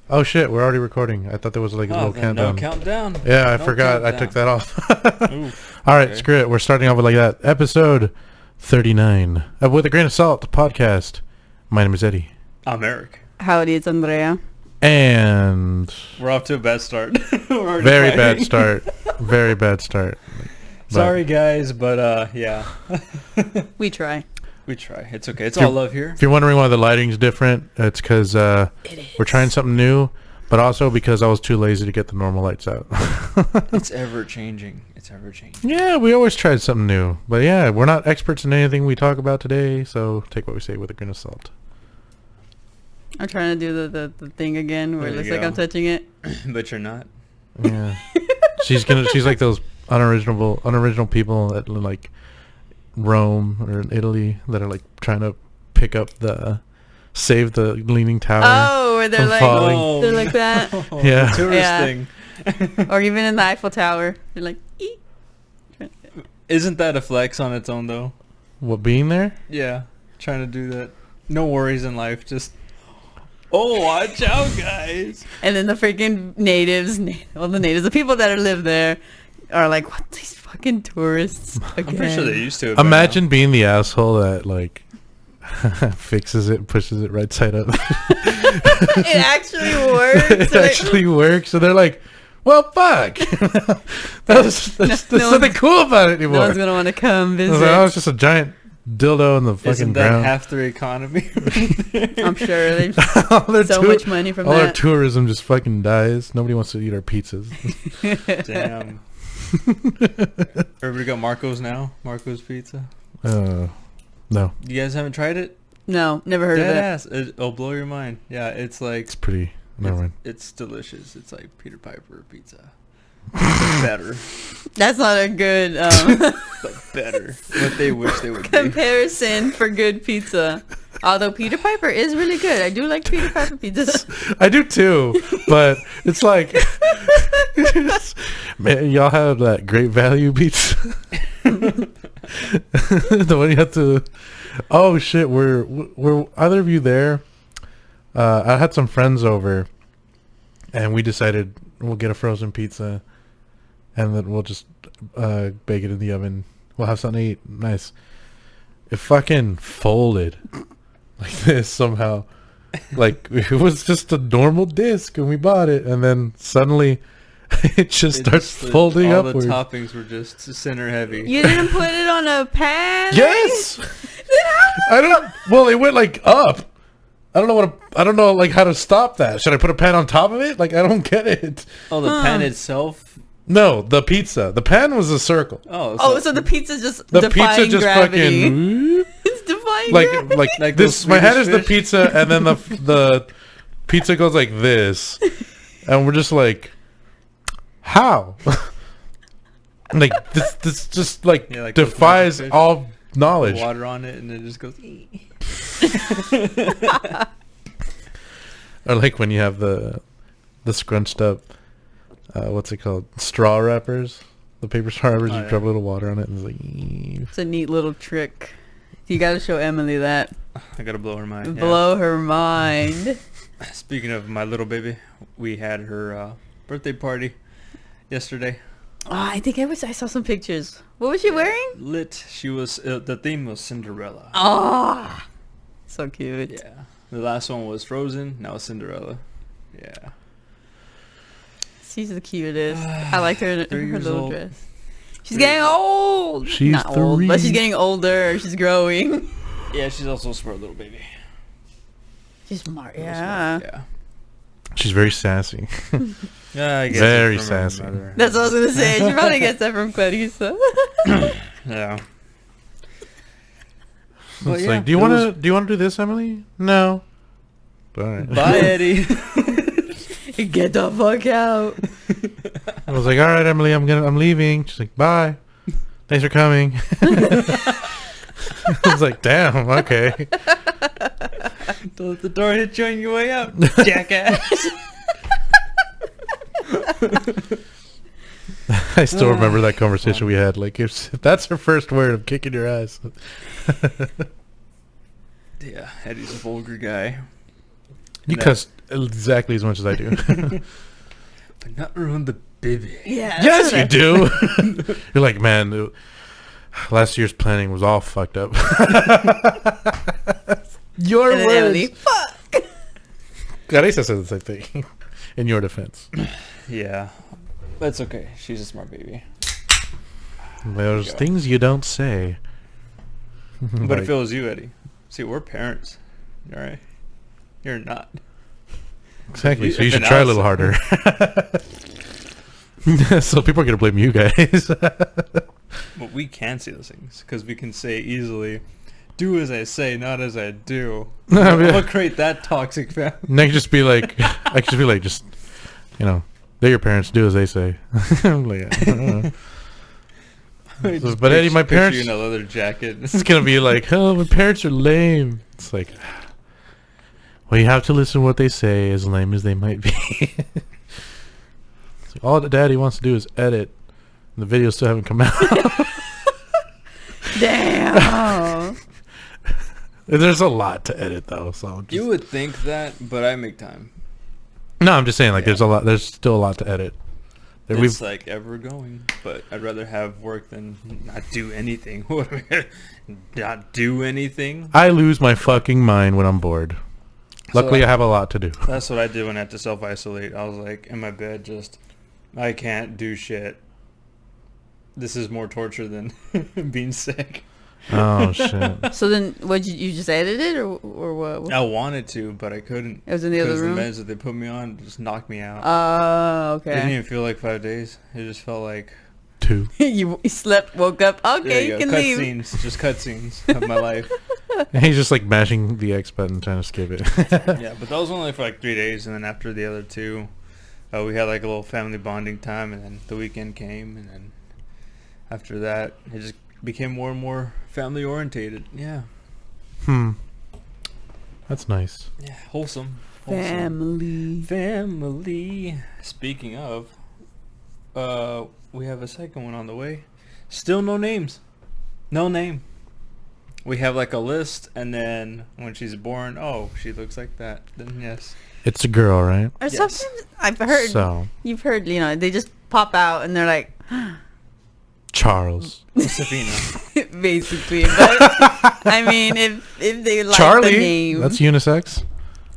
Oh shit, we're already recording. I thought there was like a little countdown. No countdown. Yeah, I No forgot. countdown. I took that off. Oof. All right, Okay. screw it. We're starting off with like that. Episode 39 of With a Grain of Salt podcast. My name is Eddie. I'm Eric. Howdy, it's Andrea. And We're off to a bad start. We're already very fighting. bad start. Very bad start. Sorry guys, but yeah. We try. We try. It's okay. It's If you- all love here. If you're wondering why the lighting's different, it's because we're trying something new, but also because I was too lazy to get the normal lights out. It's ever changing. It's ever changing. Yeah, we always tried something new. But yeah, we're not experts in anything we talk about today, so take what we say with a grain of salt. I'm trying to do the thing again where it There looks you like go. I'm touching it. But you're not. Yeah. She's like those unoriginal people that like Rome or in Italy that are like trying to pick up save the leaning tower. Oh, where they're From like, falling. they're like that. Yeah. The tourist Yeah. thing. Or even in the Eiffel Tower, they're like, eek. Isn't that a flex on its own though? What, being there? Yeah. Trying to do that. No worries in life. Just. Oh, watch out, guys. And then the freaking natives, the people that live there are like, what, these fucking tourists again? I'm pretty sure they're used to it. by now. Imagine being the asshole that like fixes it, pushes it right side up. It actually works. It So actually works, and they're like, "Well, fuck." There's no nothing one's- cool about it no anymore. one's gonna want to come I was visit. like, oh, it's just a giant dildo in the fucking Isn't that ground. half their economy? I'm sure they've all their so tou- much money from all our that. tourism just fucking dies. Nobody wants to eat our pizzas. Damn. Everybody got Marco's now? Marco's Pizza? No, You guys haven't tried it? No, never heard of Dead it. ass. It'll blow your mind. Yeah, it's like... it's pretty. Never mind. It's delicious. It's like Peter Piper pizza. But better. That's not a good But better. What they wish they would be. comparison for good pizza. Although Peter Piper is really good. I do like Peter Piper pizza. I do too, but it's like, man, y'all have that Great Value pizza. The one you have to. Oh shit, were either of you there? I had some friends over, and we decided we'll get a frozen pizza, and then we'll just bake it in the oven. We'll have something to eat. Nice. It fucking folded like this somehow. Like it was just a normal disc when we bought it, and then suddenly it just starts folding all upwards. the toppings were just center heavy. You didn't put it on a pan? Yes. I don't. Well, it went like up. I don't know like how to stop that. Should I put a pan on top of it? Like I don't get it. Oh, the pan itself? No, the pizza. The pan was a circle. Oh, so the pizza's just The defying pizza just gravity. fucking It's defying gravity. like those this. My head Swedish is the fish? pizza, and then the pizza goes like this, and we're just like, how? Like this just like, Yeah, like those defies magic fish. all knowledge. water on it and it just goes... Or like when you have the scrunched up, what's it called? Straw wrappers. The paper straw wrappers. Oh, You yeah. drop a little water on it, and it's like. It's a neat little trick. You gotta show Emily that. I gotta blow her mind. yeah. Blow her mind. Speaking of my little baby, we had her birthday party yesterday. Oh, I think I saw some pictures. What was she wearing? Lit. She was... the theme was Cinderella. Oh, so cute. Yeah. The last one was Frozen. Now it's Cinderella. Yeah. She's the cutest. I like her in 3 her years little old. dress. She's getting old. She's Not old, but 3. she's getting older. She's growing. Yeah, she's also a smart little baby. She's smart. Real Yeah. smart, Yeah. She's very sassy. Yeah, I guess Very it's from her sassy. mother. That's what I was gonna say. She probably gets that from Clarissa. Yeah. It's Well, yeah, like, do you it want was- to do this, Emily? No. All right. Bye, Eddie. Get the fuck out. I was like, all right, Emily, I'm leaving. She's like, bye. Thanks for coming. I was like, damn, okay. Don't let the door hit you on your way out, jackass. I still remember that conversation we had. Like, if that's her first word, I'm kicking your ass. Yeah, Eddie's a vulgar guy. You No. cussed exactly as much as I do. But not around the baby. Yeah. Yes, you do. You're like, man, last year's planning was all fucked up. Your And then Emily, words. fuck. Carissa said the same thing. In your defense, Yeah. That's okay. She's a smart baby. there's go. things you don't say. But if it was you, Eddie. See, we're parents. All right. You're not. Exactly. So you if should an try a little harder. Allison- So people are gonna blame you guys. But we can say those things because we can say easily, do as I say, not as I do. No, I mean- We'll create that toxic family. And I could just be like, just, you know, they're your parents. Do as they say. I'm like, I don't know. Just But Eddie, my picture parents- you in a leather jacket. It's gonna be like, oh, my parents are lame. It's like, well, you have to listen to what they say, as lame as they might be. It's like, all that Daddy wants to do is edit. And the videos still haven't come out. Damn. There's a lot to edit, though. So just, You would think that, but I make time. no, I'm just saying, like, Yeah. there's still a lot to edit. That It's like ever going, but I'd rather have work than not do anything. Not do anything. I lose my fucking mind when I'm bored. Luckily, So I have a lot to do. That's what I did when I had to self-isolate. I was like in my bed, just I can't do shit. This is more torture than being sick. Oh shit! So then, what you just edited or what? I wanted to, but I couldn't. It was in the other Because the room. meds that they put me on just knocked me out. It didn't Okay. even feel like 5 days. It just felt like 2. You slept, woke up. there Okay, you you go. can Cut leave. scenes, just cut scenes of my life. And he's just like mashing the X button, trying to skip it. Yeah, but that was only for like 3 days, and then after the other 2, we had like a little family bonding time, and then the weekend came, and then after that, it just became more and more family orientated. Yeah, That's nice. yeah, wholesome. Family. Speaking of, we have a second one on the way. Still no names. No name. We have like a list, and then when she's born, oh, she looks like that. Then yes. It's a girl, right? Or Yes. sometimes I've heard. So You've heard, they just pop out and they're like, Charles, Josefina. basically. But I mean, if they like the Charlie. name, That's unisex.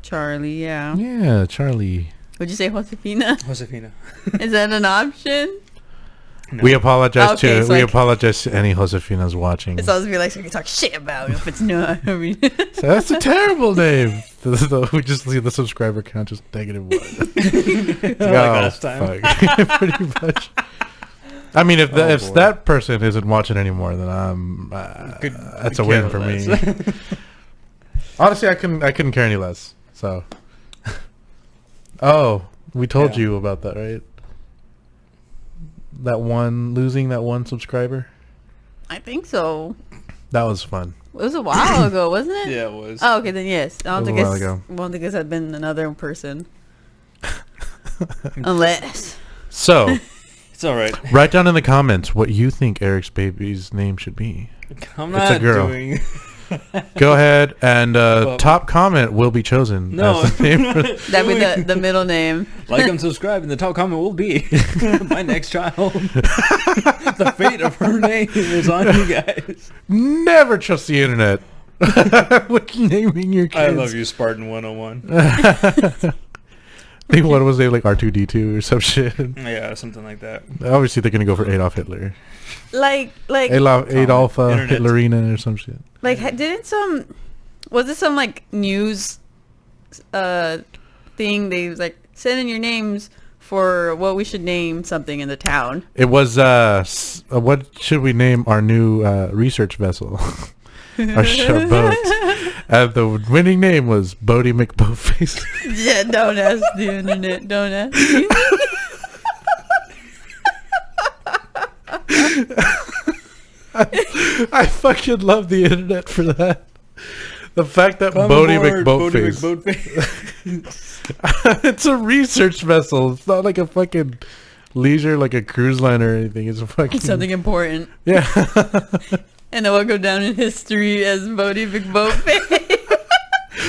Charlie. Yeah. Yeah, Charlie. Would you say Josefina? Josefina. Is that an option? No. We apologize Okay, to so we I- apologize to any Josefinas watching. It's always be like, so you can talk shit about it if it's not. I mean, So that's a terrible name. We just see the subscriber count just -1. Like last time. fuck. Pretty much. I mean, if Oh, if boy. that person isn't watching anymore, then I'm Could- that's a could win care for less. me. Honestly, I couldn't care any less. So, oh, we told Yeah. you about that, right? Losing that one subscriber. I think so. That was fun. It was a while ago, wasn't it? Yeah, it was. Oh, okay, then yes. I don't It was think a while it's. ago. Won't think it's had been another person. Unless. So, It's all right. write down in the comments what you think Eric's baby's name should be. I'm It's a not girl. doing. Go ahead, and Well- top comment will be chosen. No. as the name for That'd be the middle name. Like and subscribe, and the top comment will be my next child. The fate of her name is on you guys. Never trust the internet with naming your kids. I love you, Spartan 101. I think what was they like R2D2 or some shit. Yeah, something like that. Obviously, they're gonna go for Adolf Hitler, Like Adolf Internet. Hitlerina or some shit. didn't was it some like news thing? They was like, send in your names for what we should name something in the town. It was what should we name our new research vessel? Our boat. The winning name was Bodie McBoatface. Yeah, don't ask the internet. Don't ask. I fucking love the internet for that. The fact that Come Bodie aboard, McBoatface. Bodie McBoatface. It's a research vessel. It's not like a fucking leisure, like a cruise line or anything. It's a fucking Something important. Yeah. And then we'll go down in history as Bodie McBoatface.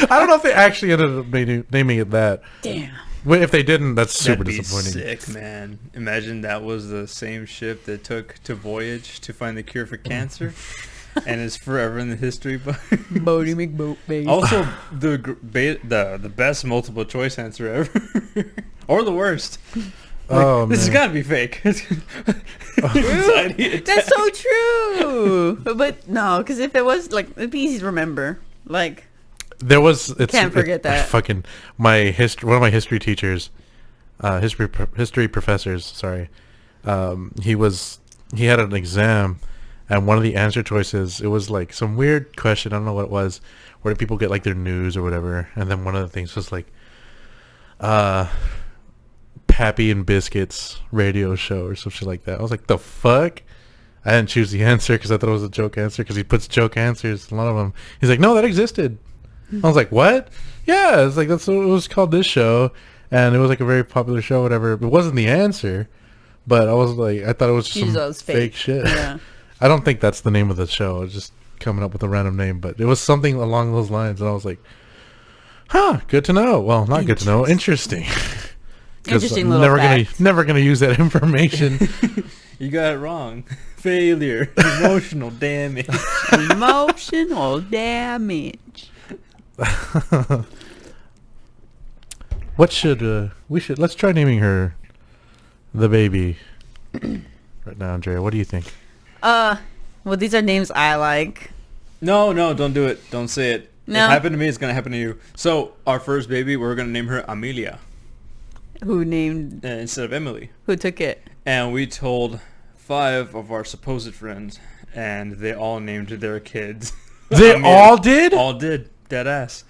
I don't know if they actually ended up naming it that. Damn. Wait, if they didn't, that's super That'd be disappointing. sick, man. Imagine that was the same ship that took to voyage to find the cure for cancer, and is forever in the history book. Bodie McBoat, baby. Also, the best multiple choice answer ever, or the worst. Oh, This has man. got to be fake. Anxiety attack. That's so true. But no, because if it was like, it'd be easy to remember. Like, There was. Can't forget that. Fucking one of my history teachers, history professors. Sorry, he had an exam, and one of the answer choices, it was like some weird question. I don't know what it was. Where do people get like their news or whatever? And then one of the things was like, Pappy and Biscuits radio show or some shit like that. I was like, the fuck? I didn't choose the answer because I thought it was a joke answer because he puts joke answers. A lot of them. He's like, no, that existed. I was like, what? Yeah, it's like that's what it was called, this show, and it was like a very popular show, whatever. It wasn't the answer, but I was like, I thought it was just you some thought it was fake shit. Yeah. I don't think that's the name of the show. I was just coming up with a random name, but it was something along those lines, and I was like, huh, good to know. Well, not good to know, interesting. 'Cause Interesting I'm little fact. never gonna use that information. You got it wrong. Failure. Emotional damage. Emotional damage. What should let's try naming her the baby right now, Andrea. What do you think? Well, these are names I like. No, don't do it. Don't say it. No. It happened to me. It's gonna happen to you. So our first baby, we're gonna name her Amelia Who named? instead of Emily. Who took it? And we told 5 of our supposed friends, and they all named their kids. They Amelia. all did? All did. Dead ass.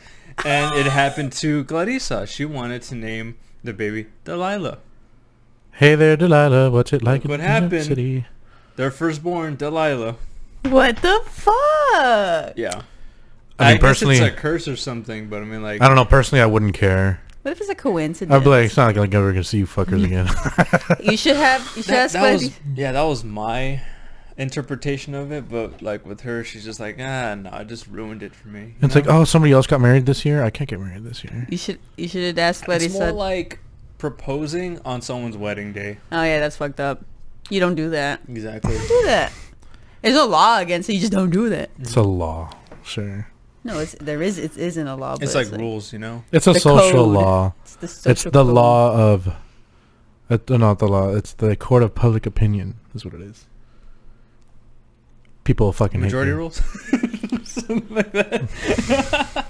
And it happened to Clarissa. She wanted to name the baby Delilah. Hey there, Delilah. What's it like Look what in New York happened. City? Their firstborn, Delilah. What the fuck? Yeah. I mean, guess personally, it's a curse or something, but I mean, like, I don't know. Personally, I wouldn't care. What if it's a coincidence? I'd be like, it's not like I'm ever gonna see you fuckers again. You should ask that was, Buddy. yeah, that was my interpretation of it, but like with her, she's just like, no, I just ruined it for me. It's like, oh, somebody else got married this year. I can't get married this year. You should ask Buddy. It's more like proposing on someone's wedding day. Oh yeah, that's fucked up. You don't do that. Exactly. Don't do that. There's no law against it. You just don't do that. It's a law, sure. No, it isn't a law. But It's like rules, you know. It's a The social code. law. It's the, It's social the code. law of. Not the law. It's the court of public opinion. Is what it is. People fucking Majority hate me. rules. Something like that.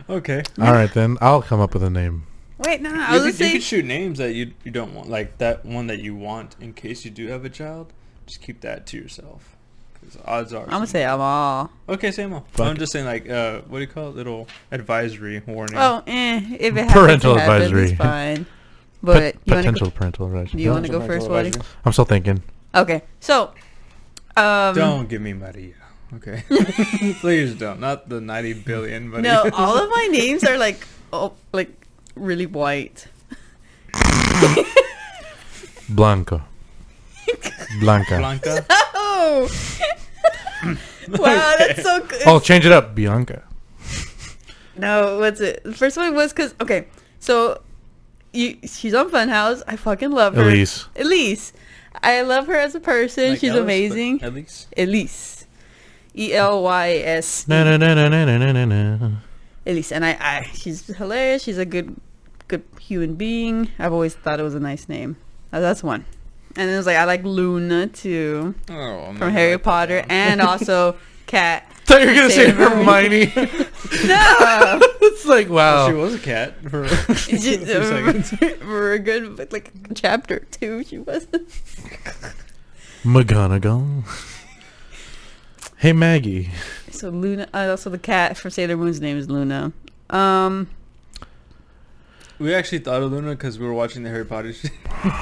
Okay. All right, then I'll come up with a name. Wait, no, I You was could, gonna you could say. shoot names that you don't want, like that one that you want in case you do have a child. Just keep that to yourself. Because odds are. I'm gonna say Amal. Okay, say them all. Fuck I'm it. just saying, like, what do you call it? Little advisory warning. Oh, if it happens, Parental it happens, advisory. It's fine. But you wanna Potential go, parental advisory. do you want to go first, Buddy? I'm still thinking. Okay, so. Don't give me Maria. Okay. Please don't. Not the 90 billion. But No, all of my names are like really white. Blanca. Blanca. Blanca. Oh. Wow, that's so good. Oh, change it up, Bianca. No, what's it? The first one was because so she's on Funhouse. I fucking love her. Elise. I love her as a person. Like She's Ellis, but amazing. Elise. Elise. ELYS. Na na na na na na na na. Elise, and she's hilarious. She's a good human being. I've always thought it was a nice name. That's one. And it was like I like Luna too Oh, from Harry Potter, and also Cat. Thought you were gonna say Sailor Moon. Hermione. No. It's like wow. She was a cat for a few seconds. For a good chapter 2, she wasn't. McGonagall. Hey Maggie. So Luna, also the cat from Sailor Moon's name is Luna. We actually thought of Luna because we were watching the Harry Potter shit.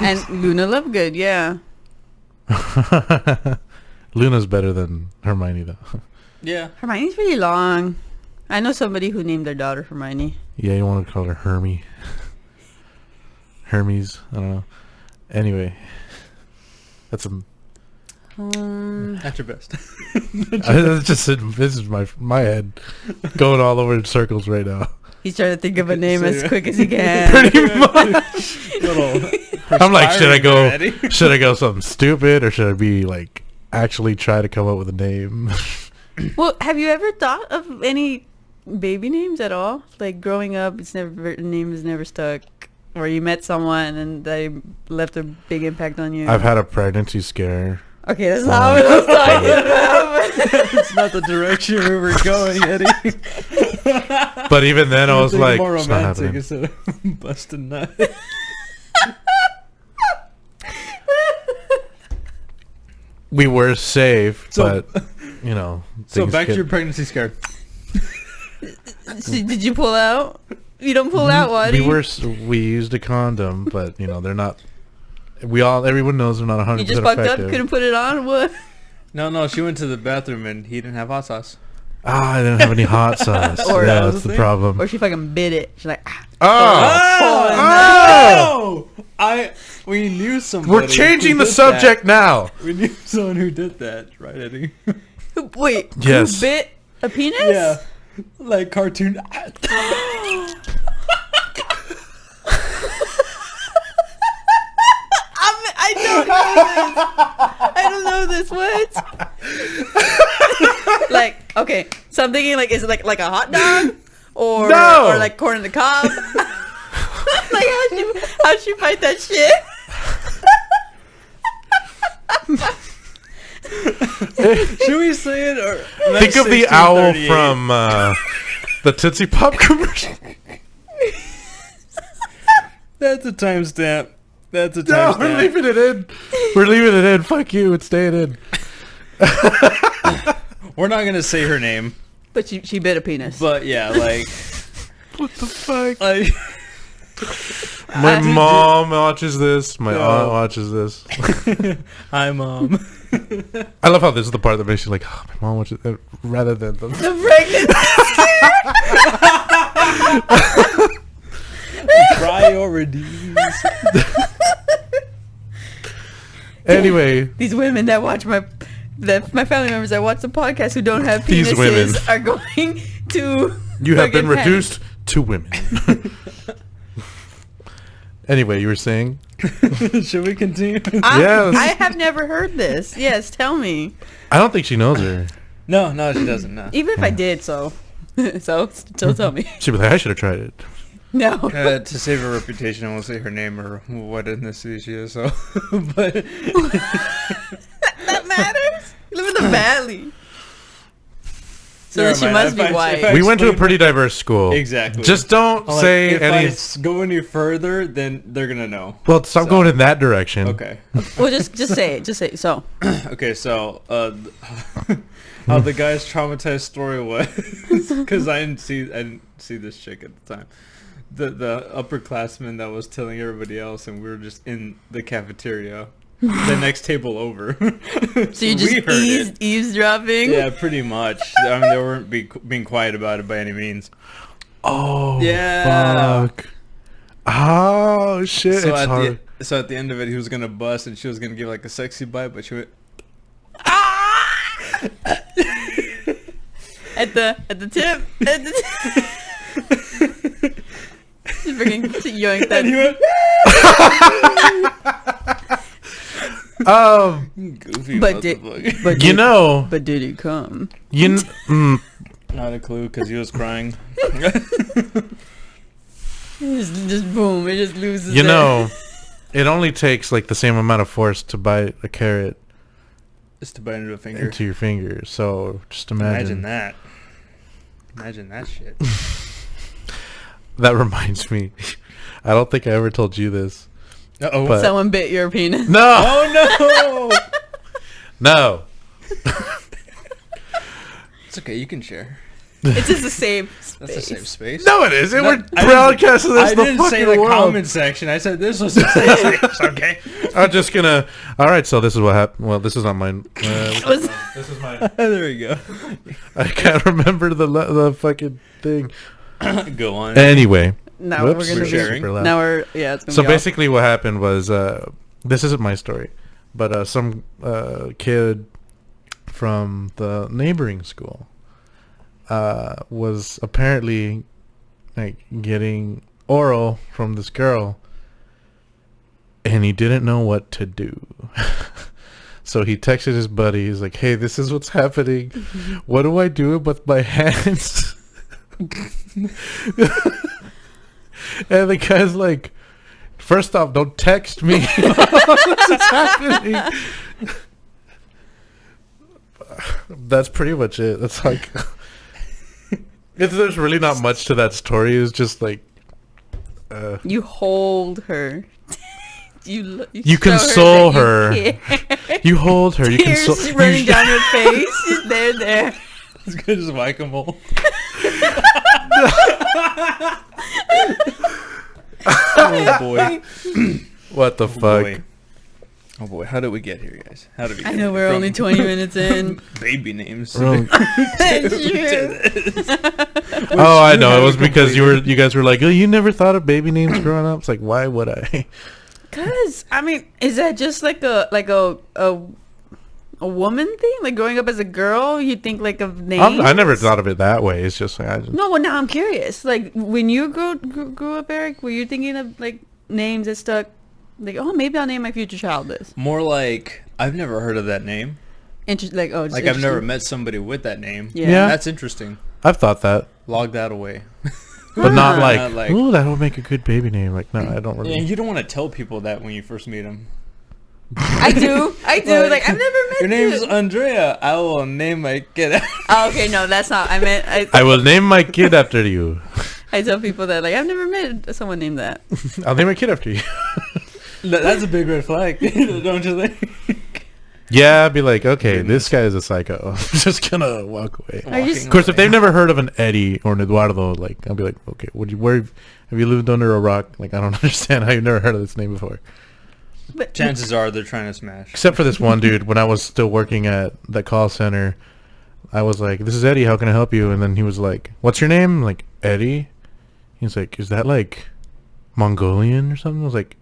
And Luna Lovegood, yeah. Luna's better than Hermione though. Yeah. Hermione's really long. I know somebody who named their daughter Hermione. Yeah, you want to call her Hermes. I don't know. Anyway, that's a At your best. This is my head going all over in circles right now. He's trying to think of a name as quick as he can. Pretty much. I'm like, should I go something stupid, or should I be like actually try to come up with a name? Well, have you ever thought of any baby names at all? Like growing up, name has never stuck, or you met someone and they left a big impact on you. I've had a pregnancy scare. Okay, that's not what I was talking about. It's not the direction we were going, Eddie. But even then, I was like, more it's not romantic happening. instead of busting nut. We were safe, So- but you know. So things back to get- your pregnancy scare. Did you pull out? You don't pull out, Waddy. We used a condom, but you know they're not. Everyone knows they're not 100% You just fucked effective. up, couldn't put it on. What? No, she went to the bathroom and he didn't have hot sauce. I didn't have any hot sauce. Or- yeah, That was that's the the thing? problem. Or she fucking bit it. She's like, ah. Oh! Oh! We knew somebody. We're changing who the did subject now. that. We knew someone who did that, right, Eddie? Wait. Yes. Who bit a penis? Yeah, like cartoon. I don't know this. What? Like, okay. So I'm thinking, like, is it like a hot dog, or No! or like corn in the cob? Like, how'd she fight that shit? Should we say it or Think of the owl from the Tootsie Pop commercial. That's a timestamp. That's a No, timestamp. we're leaving it in. We're leaving it in. Fuck you. It's staying in. We're not gonna say her name, But she bit a penis. but yeah, like, What the fuck? like My mom watches this. My No. aunt watches this. hi, Mom. I love how this is the part that makes you like, oh, my mom watches it, rather than the... The pregnancy. Priorities. Anyway, These women that watch my family members that watch the podcast who don't have These penises women. are going to. you have been fucking panic. reduced to women. Anyway, you were saying? Should we continue? Yes. I have never heard this. Yes, tell me. I don't think she knows her. No, she doesn't. No. Even if I did, so tell me. She'd be like, I should have tried it. No. To save her reputation, I won't say her name or what ethnicity she is. So, but That matters. You live in the valley. So Never then she mind. must If be I- white. if I We went to a explain pretty diverse school. exactly. Just don't Like, say if any... I go any further, then they're gonna know. Well, stop So- going in that direction. Okay. Well, just say it. Just say it. So. Okay. So, how the guy's traumatized story was, because I didn't see this chick at the time. The upperclassman that was telling everybody else, and we were just in the cafeteria, the next table over. So you just we heard it. eavesdropping. Yeah, pretty much. I mean, they weren't being quiet about it by any means. Oh, Yeah. fuck. Oh, shit. So it's at hard. the end of it, he was gonna bust, and she was gonna give like a sexy bite, but she went. At the tip. At the Just freaking yoink that. And he went. Goofy But did, motherfucker. but You did, know, but did he come? Not a clue, because he was crying. Just boom, it just loses. you it. know, it only takes like the same amount of force to bite a carrot Just to bite into a finger. into your finger. So just Imagine that. Imagine that shit. That reminds me. I don't think I ever told you this. Uh-oh. But- Someone bit your penis. No, Oh no! no. It's okay, you can share. It's just a safe space. That's a safe space. No, it isn't. No, We're I didn't- broadcasting this I to the didn't fucking say the world. comment section. I said this was a safe space. Okay. I'm just gonna. All right, so this is what happened. Well, this is not mine. Was- This is mine. There you go. I can't remember the fucking thing. Go on. Anyway, now whoops, we're gonna We're sharing. super loud. Now we're it's gonna So be off. basically, what happened was this isn't my story, but some kid from the neighboring school was apparently like getting oral from this girl, and he didn't know what to do. So he texted his buddy. He's like, "Hey, this is what's happening. What do I do with my hands?" And the guy's like, "First off, don't text me." What's happening? That's pretty much it. That's like, there's really not much to that story. It's just like, You hold her. You You show console that her. you care. you hold her. You Tears console. running down her face. She's there. It's good as whack-a-mole. Oh boy. What the Oh fuck? boy. Oh boy. How did we get here, guys? How did we? I get know here? we're only 20 minutes in. Baby names. Wrong. It's true. Oh, I you know. had It was a because completely- you guys were like, "Oh, you never thought of baby names growing up." It's like, why would I? Cause I mean, is that just like a woman thing? Like growing up as a girl, you think like of names? I never thought of it that way. It's just like, I just, No, well now I'm curious. Like when you grew up, Eric, were you thinking of like names that stuck? Like, oh, maybe I'll name my future child this. More like I've never heard of that name. Just Like I've never interesting. met somebody with that name. Yeah. Yeah. That's interesting. I've thought that, Log that away. but not Huh. like, Not like- "Ooh, that would make a good baby name." Like, no, I don't Yeah, really. you don't want to tell people that when you first meet them. I do. Like I've never met Your name's you. Andrea. I will name my kid. Oh, okay, no, that's not. I meant I will name my kid after you. I tell people that like I've never met someone named that. I'll name my kid after you. That's a big red flag, don't you think? Yeah, I'd be like, okay, Goodness. this guy is a psycho. I'm just gonna walk away. Are you s- Of course, if they've never heard of an Eddie or an Eduardo, like, I'll be like, okay, where have you lived under a rock? Like, I don't understand how you've never heard of this name before. But Chances are they're trying to smash. Except for this one dude, when I was still working at the call center, I was like, "This is Eddie. How can I help you?" And then he was like, "What's your name?" I'm like, "Eddie." He's like, "Is that like Mongolian or something?" I was like,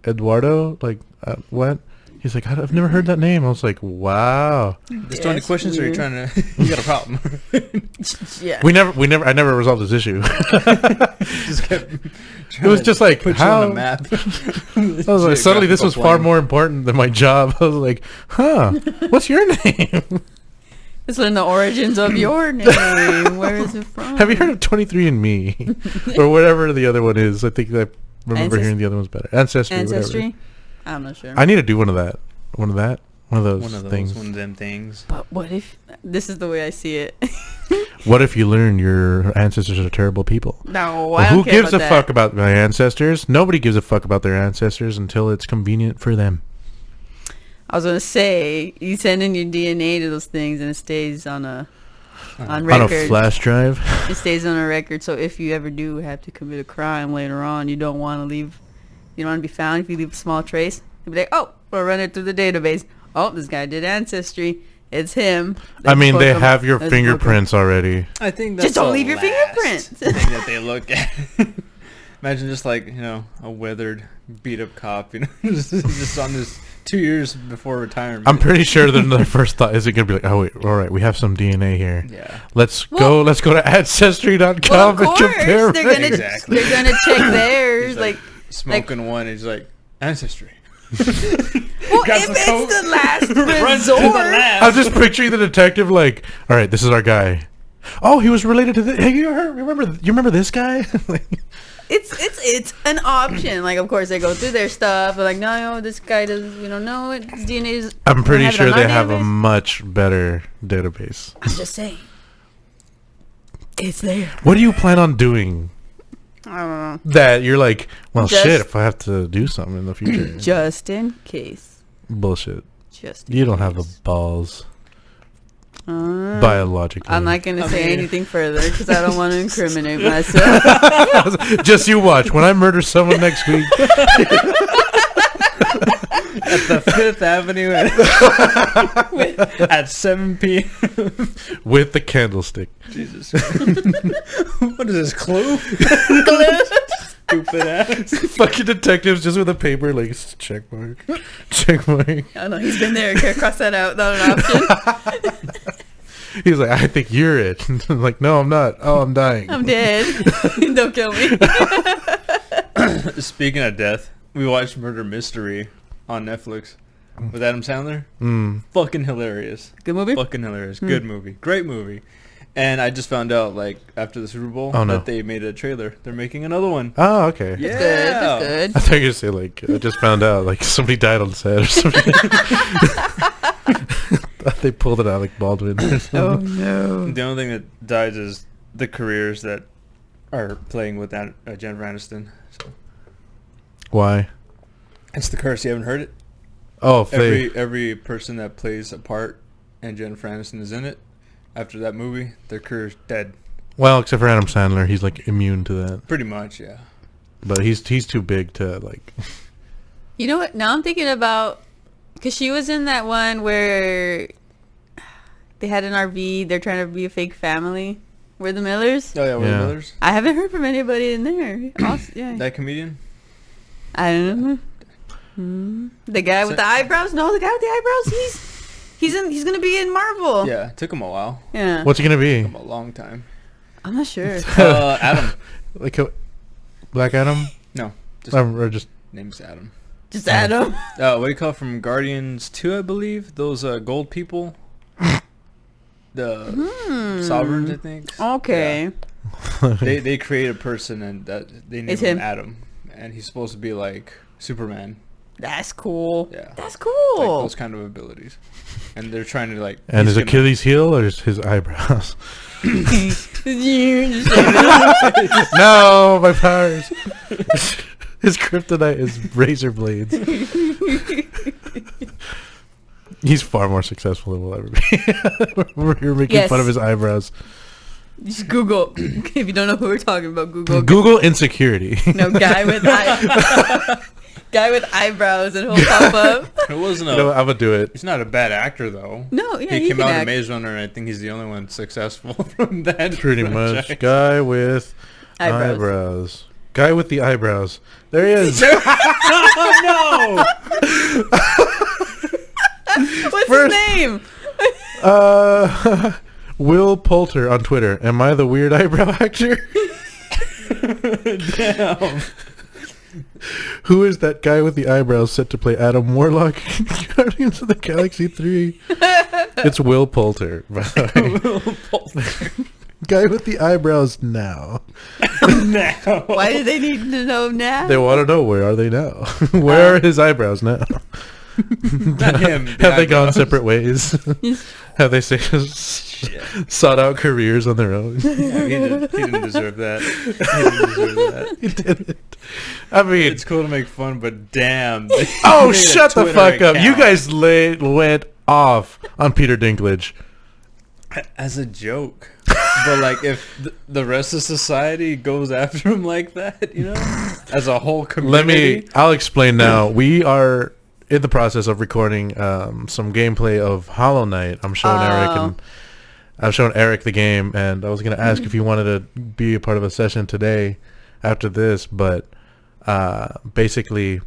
Eduardo? Like, what? He's like, "I've never heard that name." I was like, "Wow." There's Yeah, 20 it's questions, or you're weird. trying to. You got a problem. yeah. I never resolved this issue. Just kept. It was just like, put how? you on the map. I was like, suddenly this was far more important than my job. I was like, huh, what's your name? Let's learn the origins of your name. Where is it from? Have you heard of 23andMe? Or whatever the other one is. I think I remember hearing the other one's better. Ancestry. Whatever. Ancestry? I'm not sure. I need to do one of those things. One of them things. But what if this is the way I see it? What if you learn your ancestors are terrible people? No, Well, I don't who care gives about a that. fuck about my ancestors? Nobody gives a fuck about their ancestors until it's convenient for them. I was gonna say you send in your DNA to those things and it stays on on On a record. flash drive. It stays on a record. So if you ever do have to commit a crime later on, you don't want to leave. You don't want to be found if you leave a small trace. You'll be like, oh, we'll run it through the database. Oh, this guy did Ancestry. It's him. I mean, Let's they book him. have your Let's book him. fingerprints already. I think that's Just don't the leave your last fingerprints. thing that they look at. Imagine just like, a weathered, beat up cop, just on this 2 years before retirement. I'm pretty sure that their first thought isn't going to be like, oh, wait, all right, we have some DNA here. Yeah. Let's go to Ancestry.com Well, of and course, compare they're gonna Exactly. they're gonna check theirs. He's like, smoking one, and he's like, Ancestry. well, got if some it's coke, the last runs to the resort, lab. I'm just picturing the detective like, all right, this is our guy. Oh, he was related to this. Hey, you remember this guy? Like, it's an option. Like, of course, they go through their stuff. They're like, no, this guy doesn't. We don't know it. His DNA is. I'm pretty have it sure on they our have a database. much better database. I'm just saying, it's there. What do you plan on doing? I don't know. That you're like, well, Just- shit, if I have to do something in the future. Just in case. Bullshit. Just. In You don't have the case. balls. Uh, Biologically. I'm not gonna I say mean- anything further because I don't want to incriminate myself. Just you watch. When I murder someone next week, At the 5th Avenue at 7 p.m. with the candlestick. Jesus. What is this, Clue? Stupid ass. Fucking detectives just with a paper like check mark, check mark. I don't know. He's been there. Can't cross that out. Not an option. He's like, I think you're it. I'm like, no, I'm not. Oh, I'm dying. I'm dead. Don't kill me. Speaking of death, we watched Murder Mystery on Netflix with Adam Sandler. Fucking hilarious. Good movie. Fucking hilarious. Good movie. Great movie. And I just found out, like, after the Super Bowl, that they made a trailer. They're making another one. Oh, okay. Yeah. That's good. I thought you were gonna say like I just found out like somebody died on set or something. They pulled it out like Baldwin. Or something. Oh no. The only thing that dies is the careers that are playing with that Jennifer Aniston. So Why? it's the curse. You haven't heard it? Oh, Faye. Every person that plays a part and Jennifer Aniston is in it, after that movie, their career's dead. Well, except for Adam Sandler, he's like immune to that. Pretty much, yeah. But he's too big to like. You know what? Now I'm thinking about, because she was in that one where they had an RV. They're trying to be a fake family. We're the Millers. Oh yeah, Will Yeah. Millers. I haven't heard from anybody in there. Also, yeah. That comedian. I don't know. The guy with the eyebrows? No, the guy with the eyebrows. He's gonna be in Marvel. Yeah, it took him a while. Yeah. What's he gonna be? Took him a long time. I'm not sure. Adam. Like a Black Adam? No, just Or just name's Adam. Just Adam. What do you call it, from Guardians 2, I believe? Those gold people. The sovereigns, I think. Okay. Yeah. They create a person and that they name It's him him. Adam, and he's supposed to be like Superman. That's cool. Yeah. That's Like cool. those kind of abilities, and they're trying to like. and he's his gonna- Achilles heel or his eyebrows? You just No, my powers. His kryptonite is razor blades. He's far more successful than we'll ever be. We're here making Yes. fun of his eyebrows. Just Google. If you don't know who we're talking about, Google. Google insecurity. No, guy with guy with eyebrows, and he'll pop up. It wasn't You know what, I'm gonna do it. He's not a bad actor though. No, yeah, he came can out in act. Maze Runner, and I think he's the only one successful from that. Pretty franchise. much. Guy with Eyebrows. eyebrows. Guy with the eyebrows. There he is. Oh What's First- his name? Will Poulter on Twitter. Am I the weird eyebrow actor? no! Damn. Who is that guy with the eyebrows set to play Adam Warlock in Guardians of the Galaxy 3? It's Will Poulter, by the way. Guy with the eyebrows now. Now. Why do they need to know now? They want to know, where are they now? Where are his eyebrows now? Not him. Have they gone eyebrows. separate ways? Have they sought out careers on their own? Yeah, he didn't deserve that. He didn't deserve that. He didn't. I mean, It's cool to make fun, but damn. oh, Made a shut the Twitter fuck up. You account. guys went off on Peter Dinklage. As a joke. But like, if the rest of society goes after him like that, you know, as a whole community. I'll explain now. We are in the process of recording some gameplay of Hollow Knight. I'm showing Eric the game, and I was going to ask if he wanted to be a part of a session today after this, but basically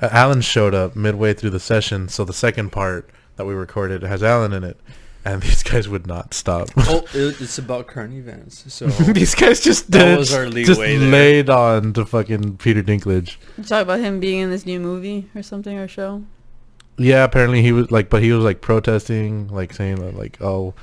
Alan showed up midway through the session, so the second part that we recorded has Alan in it, and these guys would not stop. Oh, it's about current events. So These guys just That did, was our just leeway there. laid on to fucking Peter Dinklage. You talk about him being in this new movie or something or show. Yeah, apparently he was like, but he was like protesting, like saying that, like, oh,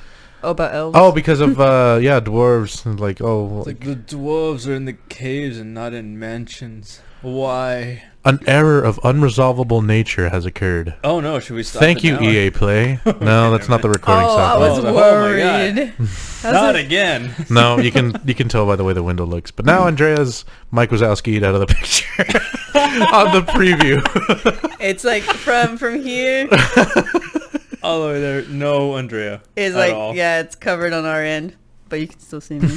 About elves. oh, because of yeah, dwarves, and like, oh, it's like the dwarves are in the caves and not in mansions. Why? an error of unresolvable nature has occurred. Oh no! Should we stop? Thank it you, now? EA Play. No, that's not the recording Oh, I software. was Oh, my worried. I was Not like, again. No, you can tell by the way the window looks. But now Andrea's Mike Wazowski'd out of the picture on the preview. it's like from here. All the way there. No, Andrea. It's at like all. yeah, it's covered on our end, but you can still see me.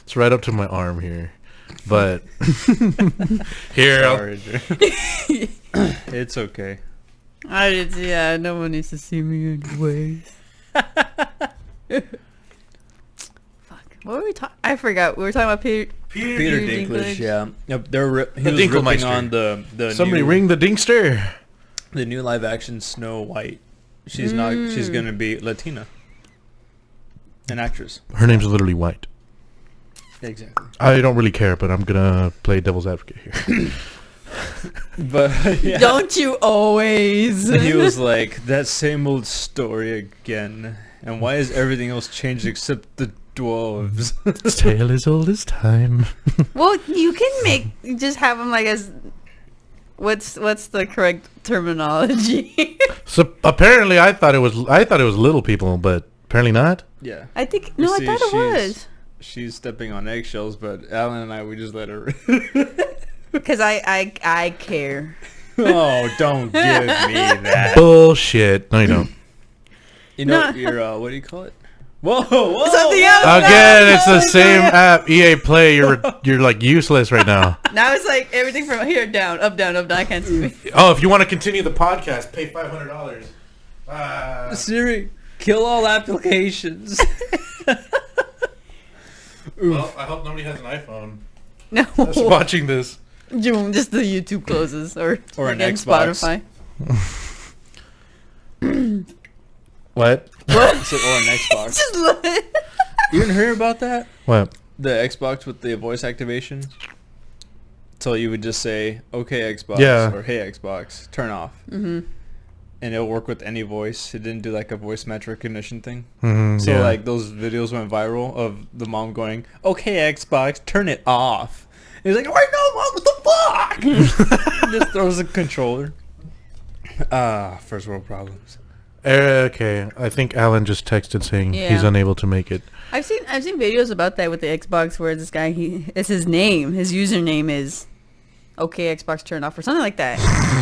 It's right up to my arm here. But here, Sorry, Andrea. It's okay. I did. Yeah, no one needs to see me anyways. Fuck. What were we talking? I forgot. We were talking about Peter. Peter Dinklage, yeah. Yep, he was ripping Dinkelmeister. on the Somebody new, ring the Dinkster. the new live action Snow White. She's not. She's gonna be Latina, an actress. Her name's literally White. Exactly. I don't really care, but I'm gonna play devil's advocate here. But yeah. Don't you always? And he was like, that same old story again. And why is everything else changed except the dwarves? This tale as old as time. Well, you can just have them like as. What's the correct terminology? So apparently, I thought it was little people, but apparently not. Yeah. I think You no, see, I thought it was. She's stepping on eggshells, but Alan and I, we just let her. Because I care. Oh, don't give me that. Bullshit. No, you don't. You know, No. you're, what do you call it? Whoa, whoa. Something else. Again, it's the Oh, same yeah. app. EA Play. You're like useless right now. Now it's like everything from here down, up, down, up, down. I can't see. Oh, if you want to continue the podcast, pay $500. Siri, kill all applications. Well, I hope nobody has an iPhone No. that's watching this. Just the YouTube closes or Or an again, Xbox. Spotify. What? What? So, or an Xbox. Just look. You didn't hear about that? What? The Xbox with the voice activation? So you would just say, okay, Xbox, Yeah. or hey, Xbox, turn off. Mm-hmm. And it'll work with any voice. It didn't do like a voice match recognition thing. Mm-hmm, So yeah. like those videos went viral of the mom going, okay, Xbox, turn it off. And he's like, wait, no, mom, what the fuck? Just throws a controller. First world problems. Okay, I think Alan just texted saying Yeah. he's unable to make it. I've seen videos about that with the Xbox where this guy it's his name, his username is okay Xbox turn off or something like that.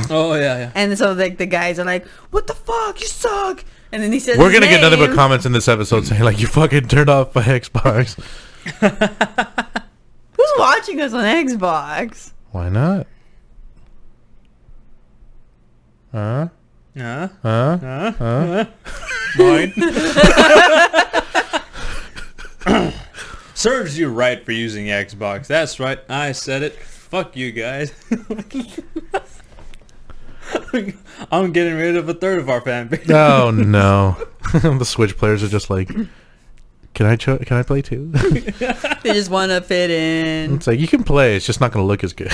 Oh, yeah, yeah. And so like the guys are like, what the fuck, you suck. And then he says We're his gonna get nothing but name. comments in this episode saying like, you fucking turned off my Xbox. Who's watching us on Xbox? Why not? Huh? Huh? Huh? Huh? Huh? Mine. Serves you right for using Xbox. That's right. I said it. Fuck you guys. I'm getting rid of a third of our fan base. Oh no. The Switch players are just like, can I play too? They just want to fit in. It's like, you can play, it's just not gonna look as good.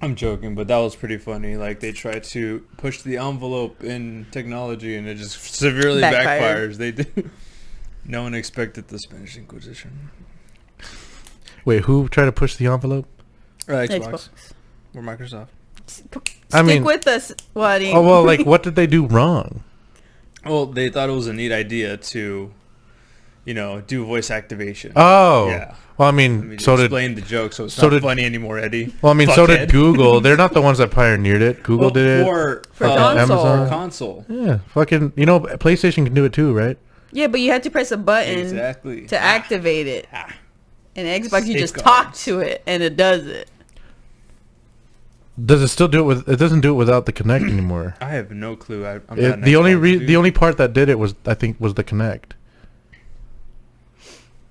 I'm joking, but that was pretty funny. Like, they tried to push the envelope in technology, and it just severely Backfired. backfires. They did. No one expected the Spanish Inquisition. Wait, who tried to push the envelope? Xbox. Or Microsoft. I mean- Stick with us, Waddy. Oh well, like what did they do wrong? Well, they thought it was a neat idea to, do voice activation. Oh. Yeah. Well, I Let mean, me so did explain the joke, so it's so not did- funny anymore, Eddie. well, I mean, so did Fuckhead. Google. They're not the ones that pioneered it. Google did it. For console. Amazon. console. Yeah, fucking. PlayStation can do it too, right? Yeah, but you had to press a button Exactly. to activate it. Ah. And Xbox, you just Safeguards. talk to it, and it does it. Does it still do it with? It doesn't do it without the Kinect anymore. I have no clue. I'm not It, an the only Xbox dude. the only part that did it was, I think, was the Kinect,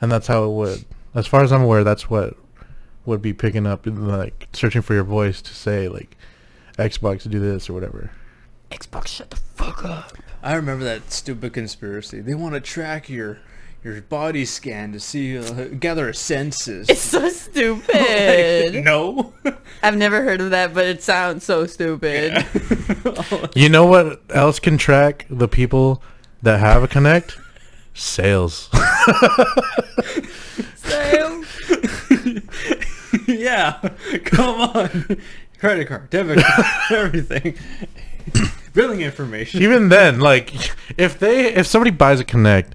and that's how it would. As far as I'm aware, that's what would be picking up, like searching for your voice to say like, Xbox do this or whatever. Xbox, shut the fuck up. I remember that stupid conspiracy. They want to track your body scan to see gather a census. It's so stupid. Like, no. I've never heard of that, but it sounds so stupid. You know what else can track the people that have a Kinect? Sales. So, Yeah. Come on. Credit card, debit card, everything. Billing information. Even then, like, if somebody buys a Kinect,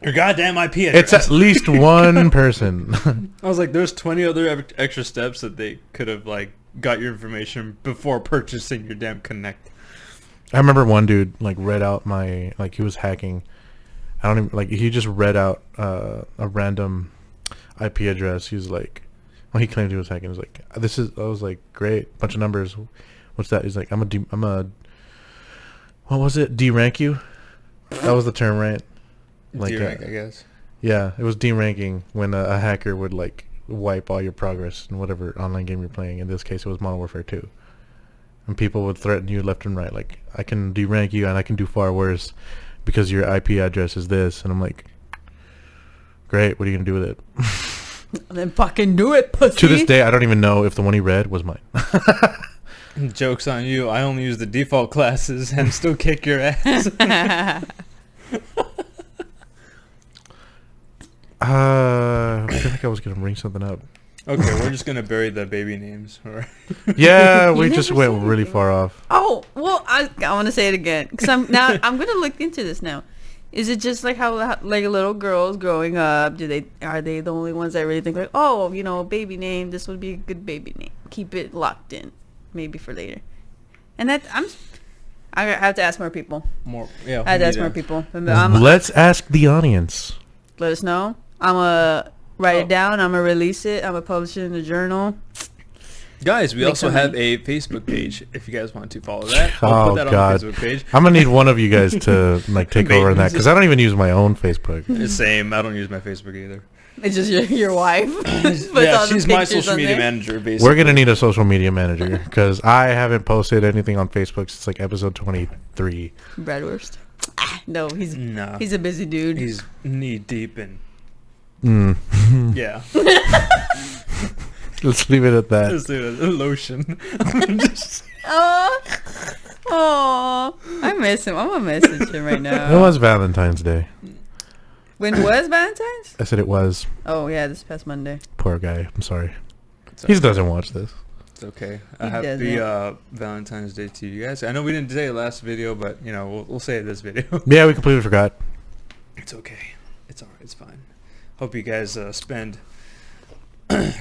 Your goddamn IP address. it's at least one person. I was like, there's 20 other extra steps that they could have, like, got your information before purchasing your damn Connect. I remember one dude like read out my, like, he was hacking. I don't even, like, he just read out a random IP address. He was like, well, he claimed he was hacking. He was like, I was like, great, bunch of numbers. What's that? He's like, I'm a what was it? D-rank you? That was the term, right? Like, D-rank, I guess. Yeah, it was deranking when a hacker would like wipe all your progress in whatever online game you're playing. In this case, it was Modern Warfare 2. And people would threaten you left and right, like, I can derank you and I can do far worse because your IP address is this. And I'm like, great, what are you going to do with it? Then fucking do it, pussy. To this day, I don't even know if the one he read was mine. Joke's on you. I only use the default classes and still kick your ass. I feel like I was going to bring something up. Okay, we're just gonna bury the baby names. Yeah, You we never just said went really anything. far off. Oh, well, I want to say it again because I'm gonna look into this now. Is it just like how like little girls growing up? Are they the only ones that really think like, oh, you know, baby name, this would be a good baby name. Keep it locked in, maybe for later. And I have to ask more people. Yeah. I have to ask more people. Let Let's ask the audience. us know. I'm gonna write it down. I'm gonna release it. I'm gonna publish it in the journal. Guys, we Make also some have money. a Facebook page. If you guys want to follow that, I'll Oh, put that God. on the Facebook page. I'm gonna need one of you guys to like take over on that Maintenance. because I don't even use my own Facebook. Same. I don't use my Facebook either. It's just your wife. Puts Yeah, all the she's my pictures social on media there. manager, basically. We're gonna need a social media manager because I haven't posted anything on Facebook since like episode 23. Bradwurst. No, No. he's a busy dude. He's knee deep in. Yeah. Let's leave it at that. Just do it. Lotion. Just- Oh, I miss him. I'm gonna message him right now. It was Valentine's Day. When was Valentine's? I said it was. Oh yeah, this past Monday. Poor guy. I'm sorry. It's He doesn't watch this. It's okay. He Happy Valentine's Day to you guys. I know we didn't say it last video, but you know we'll say it this video. Yeah, we completely forgot. It's okay. It's alright. It's fine. Hope you guys spend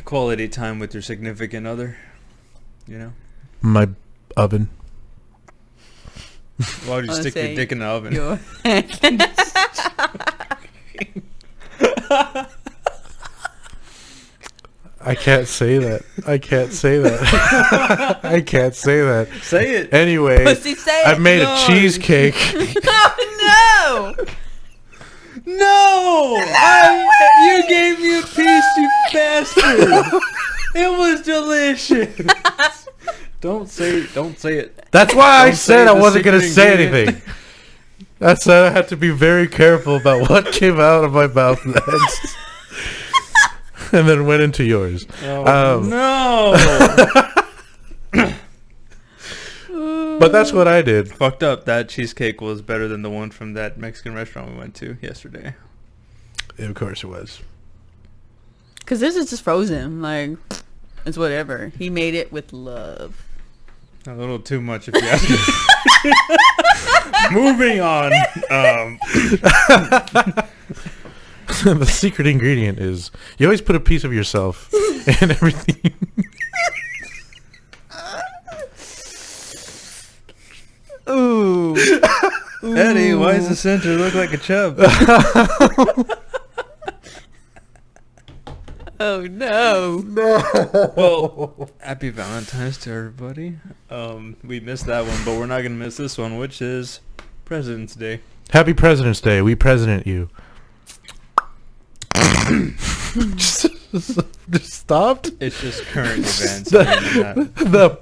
quality time with your significant other. You know, My oven. why would you I stick your say dick in the oven? Your- I can't say that. I can't say that. I can't say that. Say it. Anyway, Pussy, say I it. made a No. cheesecake. Oh no! No! You gave me a piece, you bastard! It was delicious. Don't say it. That's why I Don't said say I the wasn't going to secret say ingredient. anything. That's why I had to be very careful about what came out of my mouth next. And then went into yours. Oh, no! But that's what I did. Fucked up. That cheesecake was better than the one from that Mexican restaurant we went to yesterday. Of course it was. Cause this is just frozen. Like it's whatever. He made it with love. A little too much, if you ask me. Moving on. The secret ingredient is you always put a piece of yourself in everything. Ooh. Eddie, why does the center look like a chub? Oh no. Well, happy Valentine's to everybody. We missed that one, but we're not gonna miss this one, which is President's Day. Happy President's Day. We president you. just stopped. It's just current events. other than that.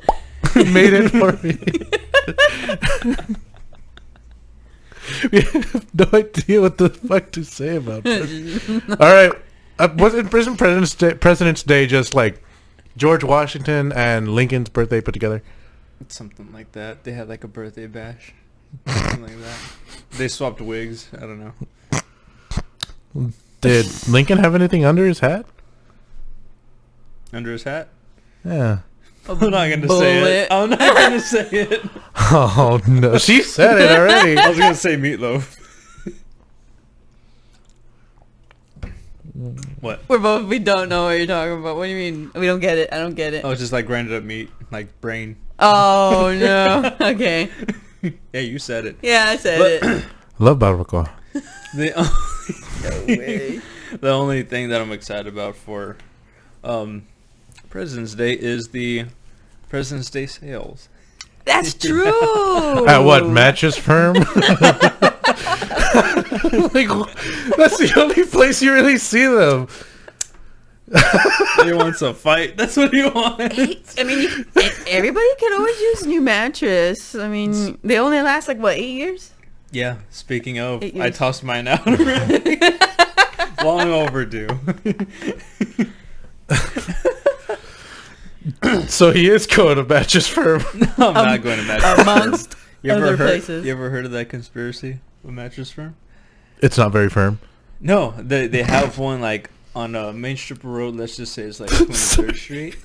The made it for me. We have no idea what the fuck to say about this. All right, wasn't President's Day just like George Washington and Lincoln's birthday put together? It's something like that. They had like a birthday bash. Something like that. They swapped wigs. I don't know. Did Lincoln have anything under his hat? Under his hat? Yeah. I'm not gonna say it. I'm not gonna say it. Oh no, she said it already. I was gonna say meatloaf. What? We don't know what you're talking about. What do you mean? We don't get it. I don't get it. Oh, it's just like grinded up meat, like brain. Oh no. Okay. Yeah, you said it. Yeah, I said it. Love barbacoa. The No way. the only thing that I'm excited about for President's Day is the President's Day sales. That's true. At what, Mattress Firm? Like, that's the only place you really see them. He wants a fight. That's what he wants. I mean, everybody can always use a new mattress. I mean, they only last like what, 8 years? Yeah. Speaking of, 8 I years. tossed mine out already. Long overdue. So he is going to Mattress Firm. I'm not going to mattress Amongst You ever other heard? places. You ever heard of that conspiracy with Mattress Firm? It's not very firm. No, they have one like on a main strip road. Let's just say it's like 23rd Street.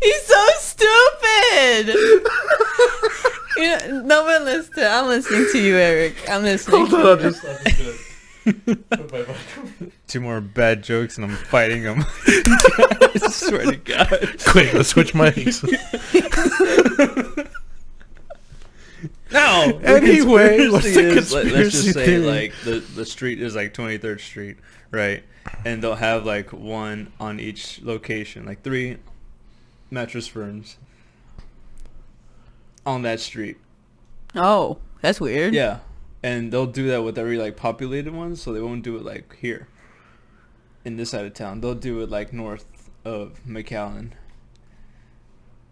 He's so stupid. No one listen. I'm listening to you, Eric. I'm listening. Hold on, just Two more bad jokes and I'm fighting them. I swear to God. quick. Let's switch mics. No. Anyway, what's the let's conspiracy just say theory? like the street is like 23rd Street, right? And they'll have like one on each location, like 3 mattress firms on that street. Oh, that's weird. Yeah. And they'll do that with every like populated one, so they won't do it like here in this side of town. They'll do it like north of McAllen.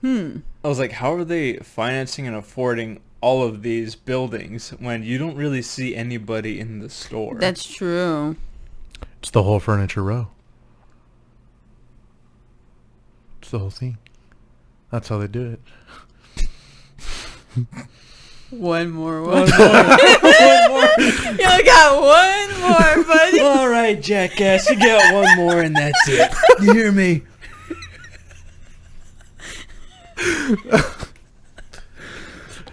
I was like, how are they financing and affording all of these buildings when you don't really see anybody in the store? That's true. It's the whole furniture row. It's the whole thing. That's how they do it. One more. One more. You got one more, buddy. All right, jackass, you got one more and that's it. You hear me?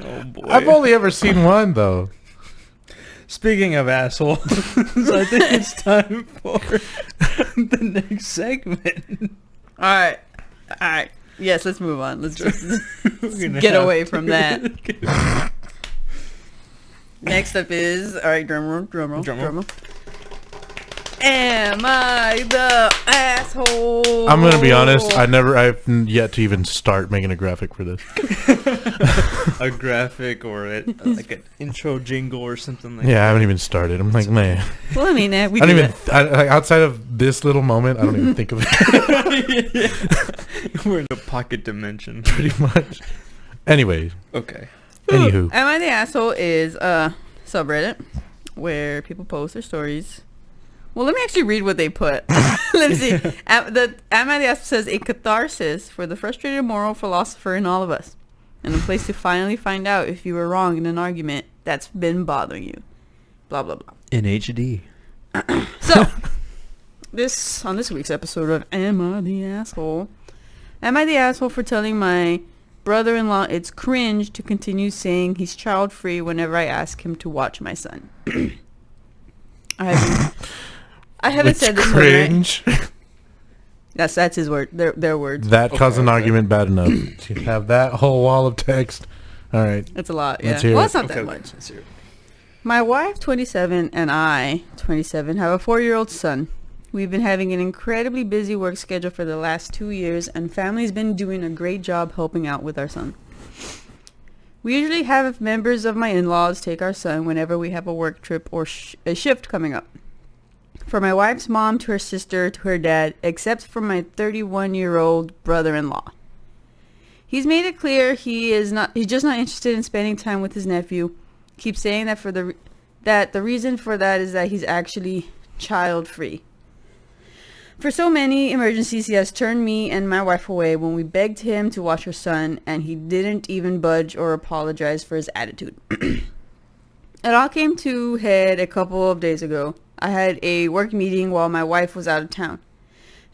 Oh boy. I've only ever seen one though. Speaking of assholes, I think it's time for the next segment. All right. Yes, let's move on. Let's just We're gonna get have away to- from that. Next up is, all right, drum roll. Am I the asshole? I'm gonna be honest. I've yet to even start making a graphic for this. A graphic or like an intro jingle or something like Yeah, I haven't even started. I'm like, man. Well, I mean, we I don't do even. that. Outside of this little moment, I don't even think of it. that. We're in a pocket dimension. Pretty much. Anyway, Okay. anywho, Am I the asshole is a subreddit where people post their stories. Well, let me actually read what they put. Let's see. Am I the asshole says a catharsis for the frustrated moral philosopher in all of us, and a place to finally find out if you were wrong in an argument that's been bothering you. Blah blah blah. In HD. So, on this week's episode of Am I the Asshole? Am I the asshole for telling my brother-in-law it's cringe to continue saying he's child-free whenever I ask him to watch my son? I haven't it's said this one, right? cringe. That's his word. Their words. That caused an okay. argument bad enough to have that whole wall of text. All right. It's a lot. Yeah. Let's hear Well, it. it's not that much. My wife, 27, and I, 27, have a 4-year-old son. We've been having an incredibly busy work schedule for the last 2 years, and family's been doing a great job helping out with our son. We usually have members of my in-laws take our son whenever we have a work trip or a shift coming up. From my wife's mom to her sister to her dad, except for my 31-year-old brother-in-law. He's made it clear he's just not interested in spending time with his nephew. Keeps saying that the reason for that is that he's actually child-free. For so many emergencies, he has turned me and my wife away when we begged him to watch our son, and he didn't even budge or apologize for his attitude. It all came to head a couple of days ago. I had a work meeting while my wife was out of town,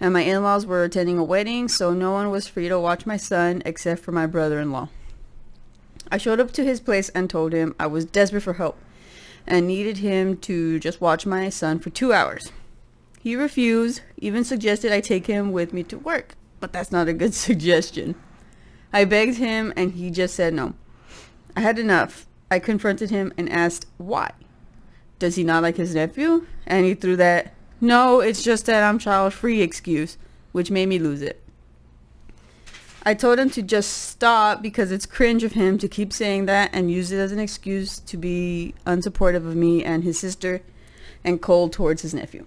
and my in-laws were attending a wedding, so no one was free to watch my son except for my brother-in-law. I showed up to his place and told him I was desperate for help and needed him to just watch my son for 2 hours. He refused, even suggested I take him with me to work, but that's not a good suggestion. I begged him and he just said no. I had enough. I confronted him and asked why. Does he not like his nephew? And he threw that, no, it's just that I'm child free excuse, which made me lose it. I told him to just stop because it's cringe of him to keep saying that and use it as an excuse to be unsupportive of me and his sister and cold towards his nephew.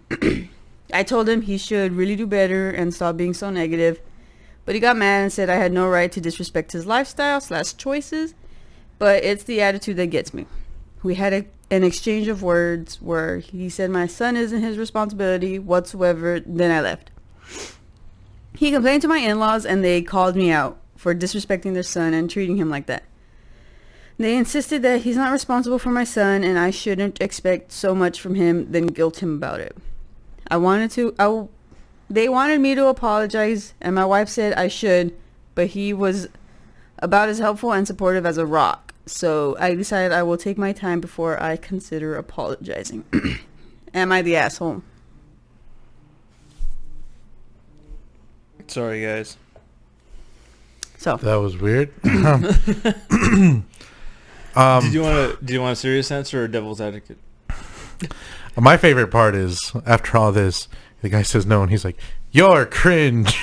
I told him he should really do better and stop being so negative, but he got mad and said I had no right to disrespect his lifestyle/choices, but it's the attitude that gets me. We had an exchange of words where he said my son isn't his responsibility whatsoever, then I left. He complained to my in-laws and they called me out for disrespecting their son and treating him like that. They insisted that he's not responsible for my son and I shouldn't expect so much from him, then guilt him about it. They wanted me to apologize and my wife said I should, but he was about as helpful and supportive as a rock. So I decided I will take my time before I consider apologizing. Am I the asshole? Sorry, guys. So That was weird. Did you want a serious answer or devil's advocate? My favorite part is after all this, the guy says no, and he's like, "You're cringe."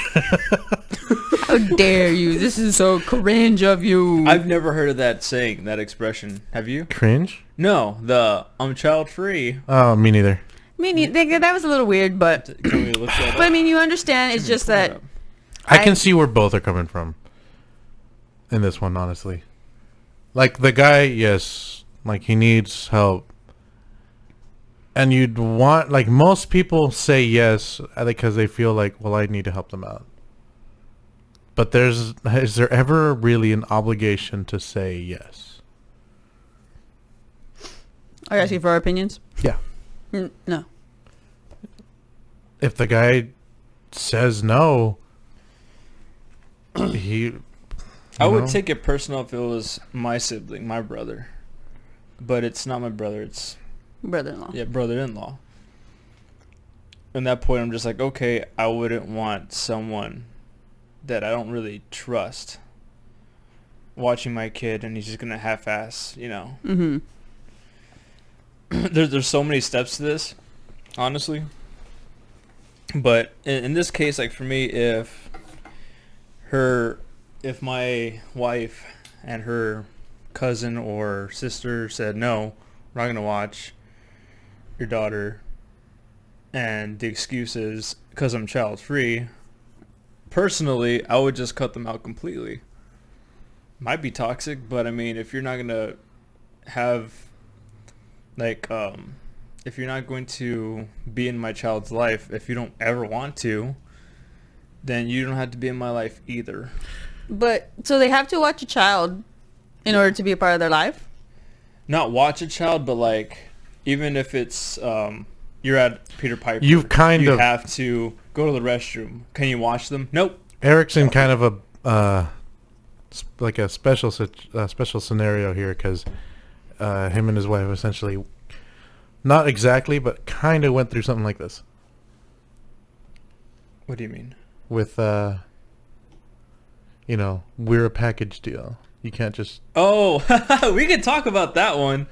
how dare you? This is so cringe of you. I've never heard of that saying, that expression. Have you? Cringe? No, I'm child free. Oh, me neither. I mean, that was a little weird, but Can we look that up? but I mean, you understand. It's just that I can see where both are coming from in this one, honestly. Like the guy, yes, like he needs help. And you'd want, like most people say yes because they feel like, well, I need to help them out. But is there ever really an obligation to say yes? Are you asking for our opinions? Yeah. No. If the guy says no, he... I you would know? take it personal if it was my sibling, my brother. But it's not my brother, it's Brother-in-law. brother-in-law. At that point, I'm just like, okay, I wouldn't want someone that I don't really trust watching my kid and he's just going to half-ass, Mm-hmm. There's so many steps to this, honestly. But in this case, like for me, if my wife and her cousin or sister said, no, we're not going to watch your daughter, and the excuse is because I'm child free, personally, I would just cut them out completely. Might be toxic, but I mean, if you're not going to have, like, if you're not going to be in my child's life, if you don't ever want to, then you don't have to be in my life either. But so they have to watch a child in order to be a part of their life? Not watch a child, but like, even if it's you're at Peter Piper, You've you have to go to the restroom. Can you watch them? Nope. Eric's in kind of a like a special scenario here because him and his wife essentially, not exactly, but kind of went through something like this What do you mean? with we're a package deal. You can't just Oh, we could talk about that one.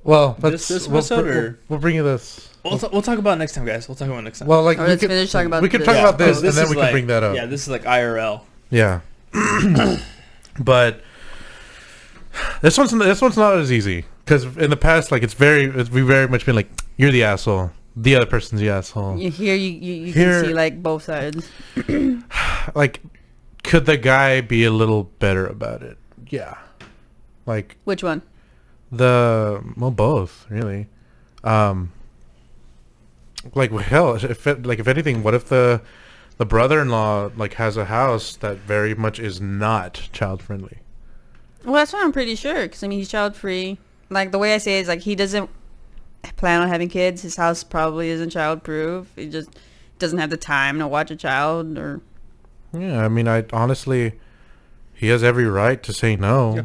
well. This episode, or we'll bring you this. we'll talk about it next time, guys. We'll talk about it next time. Well, like Or let's finish talking about we could this. talk about this, Oh, and then is we can like- bring that up. Yeah, this is like IRL. Yeah. But this one's not as easy because in the past, like we very much been like, you're the asshole, the other person's the asshole. Here you Here- can see like both sides. Like, could the guy be a little better about it? Yeah. Like Which one? both really. Like hell, if anything, what if the brother-in-law like has a house that very much is not child friendly? Well, that's what I'm pretty sure. Because I mean, he's child free. Like the way I say it is like he doesn't plan on having kids. His house probably isn't child proof. He just doesn't have the time to watch a child or. Yeah, I mean, I honestly, he has every right to say no. Yeah.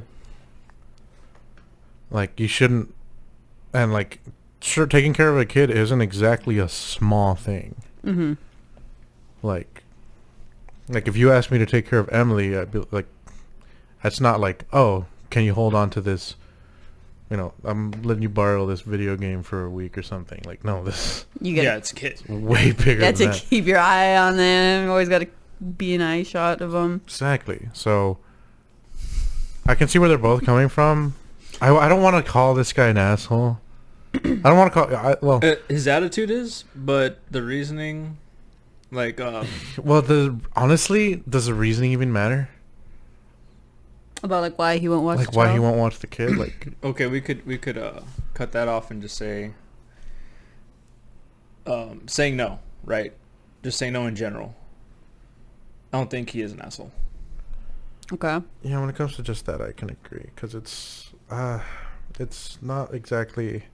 Like, you shouldn't, and like, sure, taking care of a kid isn't exactly a small thing. Mm-hmm. Like if you asked me to take care of Emily, I'd be like, that's not like, oh, can you hold on to this? I'm letting you borrow this video game for a week or something. Like, no, this You get Yeah, it's a kid. is way bigger got than to that. keep your eye on them. You always got to B&I shot of him. Exactly. So I can see where they're both coming from. I don't want to call this guy an asshole. I don't want to call. His attitude is, but the reasoning, like, honestly, does the reasoning even matter? About like why he won't watch Like the why he child? won't watch the kid? Like, okay, we could cut that off and just say, saying no, right? Just saying no in general. I don't think he is an asshole. Okay. yeah, when it comes to just that, I can agree because it's not exactly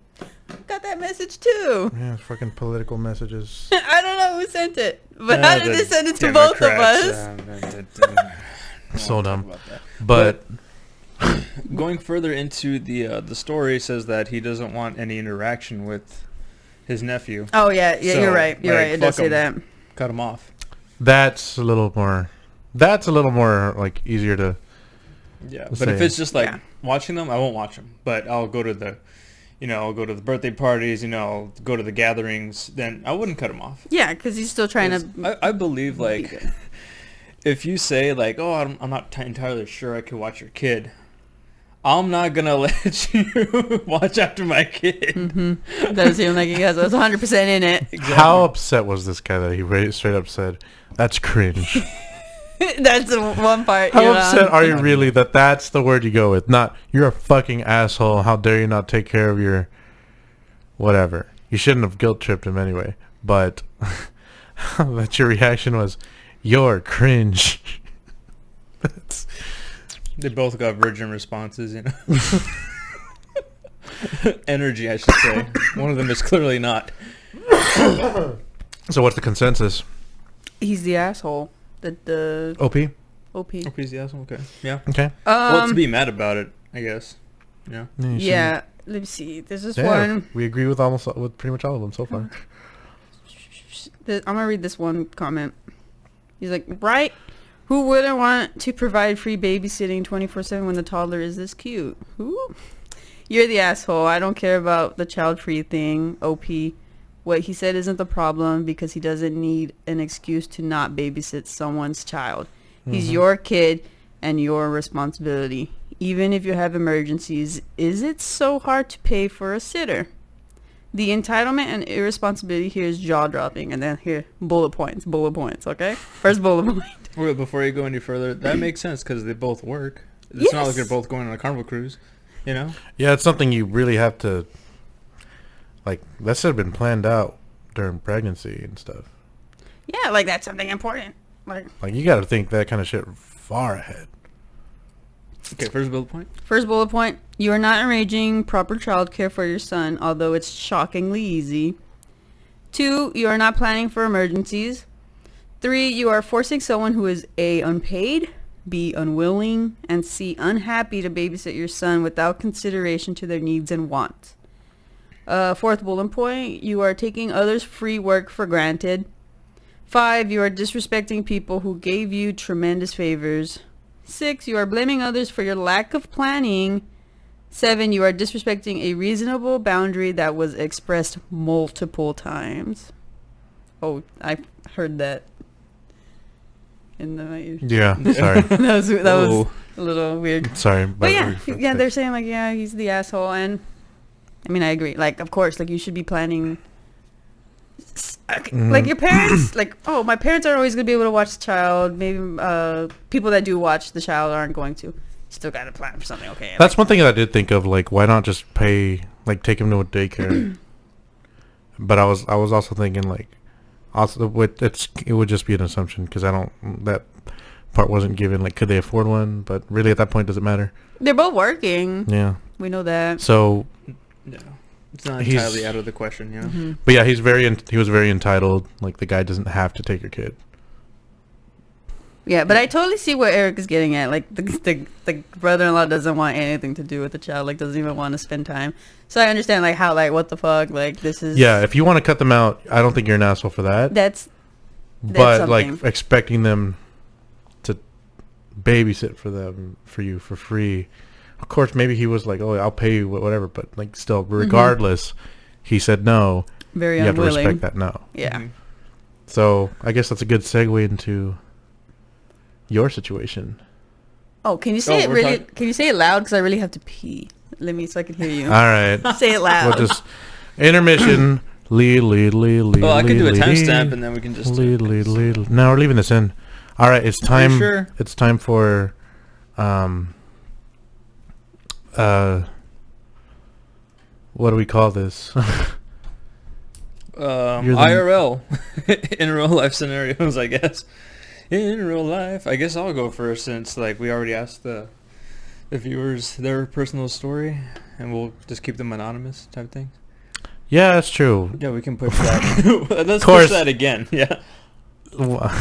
Got that message too. it's fucking political messages. I don't know who sent it, but how did they send it to both of us? So dumb. But Going further into the story says that he doesn't want any interaction with his nephew. Oh yeah, So, you're right. You're like, right. It does fuck say that. Cut him off. that's a little more like easier to. Yeah, Let's but if say- it's just like Yeah. watching them, I won't watch them. But I'll go to the, I'll go to the birthday parties. I'll go to the gatherings. Then I wouldn't cut him off. Yeah, because he's still trying 'Cause to. I believe be like good. if you say like, oh, I'm not entirely sure I can watch your kid, I'm not gonna let you watch after my kid. Does seem like he has us 100% in it. Exactly. How upset was this guy that he straight up said, "That's cringe"? That's the one part. How you know, upset are you Yeah. really that that's the word you go with? Not you're a fucking asshole. How dare you not take care of your whatever? You shouldn't have guilt tripped him anyway. But that your reaction was, "You're cringe." That's, They both got virgin responses, Energy, I should say. One of them is clearly not. so what's the consensus? He's the asshole. The OP. OP. Okay, the asshole. Okay. Yeah. Okay. Well, to be mad about it, I guess. Yeah. You Yeah. Let me see. There's this shouldn't- one. We agree with pretty much all of them so far. I'm gonna read this one comment. He's like, right? Who wouldn't want to provide free babysitting 24/7 when the toddler is this cute? Who? You're the asshole. I don't care about the child-free thing. OP. What he said isn't the problem because he doesn't need an excuse to not babysit someone's child. He's your kid and your responsibility. Even if you have emergencies, is it so hard to pay for a sitter? The entitlement and irresponsibility here is jaw-dropping. And then here, bullet points, okay? First bullet point. Well, before you go any further, that makes sense because they both work. It's not like Yes. they're both going on a Carnival cruise, Yeah, it's something you really have to, like, that should have been planned out during pregnancy and stuff. Yeah, like that's something important. Like Like, you got to think that kind of shit far ahead. Okay, first bullet point. first bullet point, you are not arranging proper childcare for your son, although it's shockingly easy. 2, you are not planning for emergencies. 3, you are forcing someone who is A, unpaid, B, unwilling, and C, unhappy to babysit your son without consideration to their needs and wants. 4th bullet point, you are taking others' free work for granted. 5, you are disrespecting people who gave you tremendous favors. 6, you are blaming others for your lack of planning. 7, you are disrespecting a reasonable boundary that was expressed multiple times. Oh, I heard that in the ear. Yeah, sorry. that was Whoa. a little weird. Sorry. But yeah, they're saying like, yeah, he's the asshole, and I mean, I agree. Like, of course, like you should be planning. Like your parents, like, oh, my parents aren't always gonna be able to watch the child. Maybe people that do watch the child aren't going to. Still got to plan for something. Okay. That's one thing that I did think of, like, why not just pay, like, take him to a daycare? But I was also thinking, like, also it would just be an assumption because that part wasn't given. Like, could they afford one? But really, at that point, does it matter? They're both working. Yeah. We know that. So, No, it's not He's- entirely out of the question. but yeah, he was very entitled. Like, the guy doesn't have to take your kid. Yeah, but I totally see what Eric is getting at. Like the brother-in-law doesn't want anything to do with the child. Like doesn't even want to spend time. So I understand like how like what the fuck like this is. Yeah, if you want to cut them out, I don't think you're an asshole for that. That's But like something. expecting them to babysit for you for free. Of course, maybe he was like, "Oh, I'll pay you whatever," but like still, regardless, he said no. very You have to unwilling. respect that no. Yeah. Mhm. So I guess that's a good segue into your situation. Oh, can you say it we're really? talking- Can you say it loud? Because I really have to pee. Let me so I can hear you. All right. Say it loud. We'll just intermission. Lead. Well, I could do a timestamp and then we can just. Lead. No, we're leaving this in. All right, it's Are you time. sure? It's time for, what do we call this? You're the- IRL, in real life scenarios, I guess. In real life, I guess I'll go first since like we already asked the viewers their personal story, and we'll just keep them anonymous type thing. Yeah, that's true. Yeah, we can push that. Let's Course. push that again. Yeah.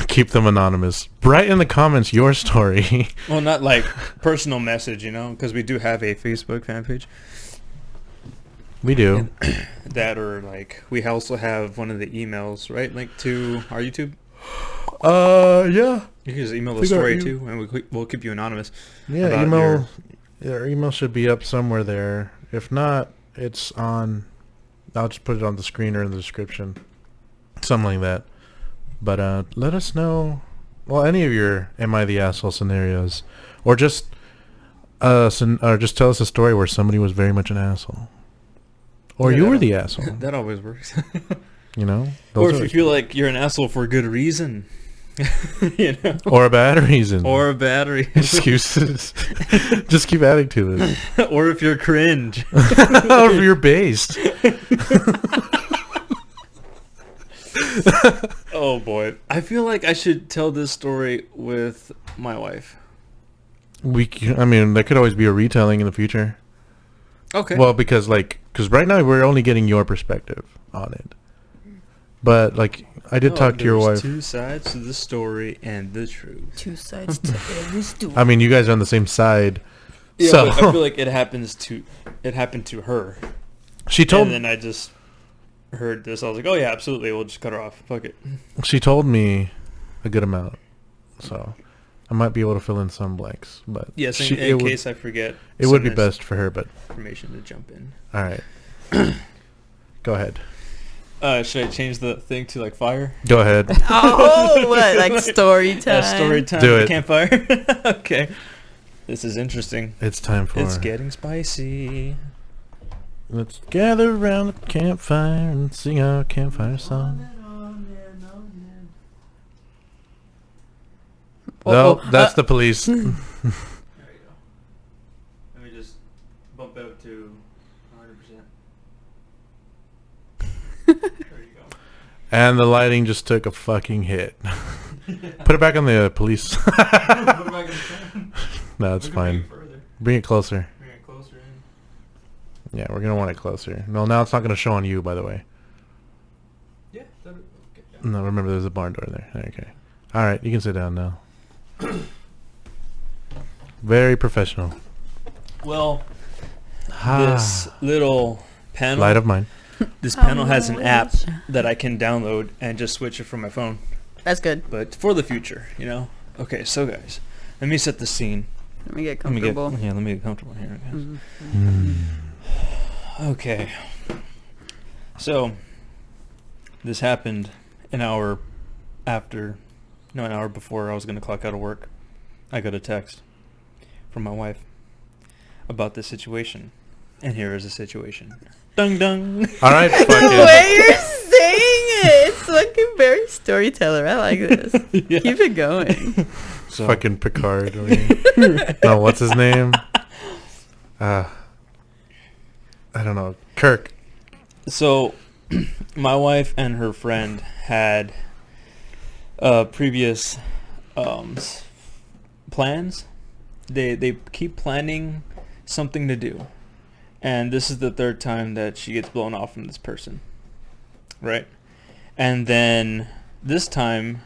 Keep them anonymous. Write in the comments your story. Well, not like personal message, you know, because we do have a Facebook fan page. We do. That or like we also have one of the emails, right? Linked to our YouTube. Yeah. You can just email the We got story you. too, and we'll keep you anonymous. Yeah, About email. Your email should be up somewhere there. If not, it's on. I'll just put it on the screen or in the description, something like that. But let us know. Well, any of your "Am I the Asshole" scenarios, or just or just tell us a story where somebody was very much an asshole, or Yeah, you were that'll- the asshole. That always works. You know, Or Those if are- you feel like you're an asshole for a good reason, you know, or a bad reason, or a battery, excuses. Just keep adding to it. or if you're cringe. Or if you're based. Oh boy, I feel like I should tell this story with my wife. I mean, there could always be a retelling in the future. Okay. Well, because right now we're only getting your perspective on it. But like, I did talk to your there's wife. Two sides to the story and the truth. Two sides to every story. I mean, you guys are on the same side. Yeah, So- but I feel like it happened to her. She told And then I just heard this. I was like, oh yeah, absolutely. We'll just cut her off. Fuck it. she told me a good amount, so I might be able to fill in some blanks. But Yes, she- in it case I forget. it would be some best for her. But information to jump in. all right, go ahead. Should I change the thing to like fire? Go ahead. Oh, what? Like story time? Story time. Do it. Campfire. Okay. This is interesting. It's time for. It's getting spicy. Let's gather around the campfire and sing our campfire song. No, that's the police. There you go. Let me just bump out to 100%. There you go. And the lighting just took a fucking hit. Put it back on the police. Put it back in the frame. No, it's We can bring fine. it further. Bring it closer. Bring it closer in. Yeah, we're gonna want it closer. No, now it's not gonna show on you, by the way. Yeah. Okay, yeah. No, remember there's a barn door there. Okay. All right, you can sit down now. Very professional. Well, Ah, this little panel. light of mine. This panel has an app that I can download and just switch it from my phone. That's good. But for the future, you know. Okay, so guys, let me set the scene. Let me get Let me get comfortable. let me get comfortable here, guys. Mhm. Mm. Okay. So this happened an hour before I was gonna clock out of work. I got a text from my wife about this situation, and here is the situation. Dung dung. All right, The fucking. way you're saying it, it's fucking very storyteller. I like this. Yeah. Keep it going. So, Fucking Picard. over here. No, what's his name? I don't know. Kirk. So, my wife and her friend had previous plans. They keep planning something to do, and this is the third time that she gets blown off from this person, right? And then this time,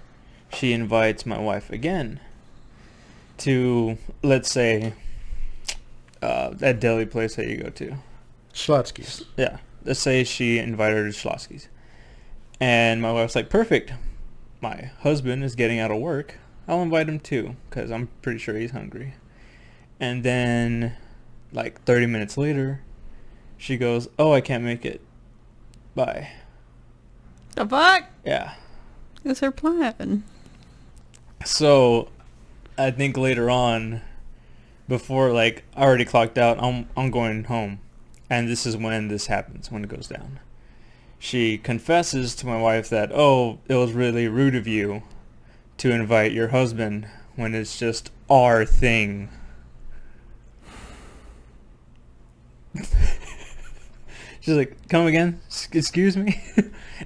she invites my wife again to, let's say, that deli place that you go to. Schlotsky's. Yeah. Let's say she invited her to Schlotsky's. And my wife's like, perfect. My husband is getting out of work. I'll invite him too, because I'm pretty sure he's hungry. And then, like 30 minutes later, she goes, oh, I can't make it. Bye. The fuck? Yeah. That's her plan. So, I think later on, before like I already clocked out, I'm going home, and this is when this happens, when it goes down. She confesses to my wife that, oh, it was really rude of you to invite your husband when it's just our thing. She's like, come again? Excuse me?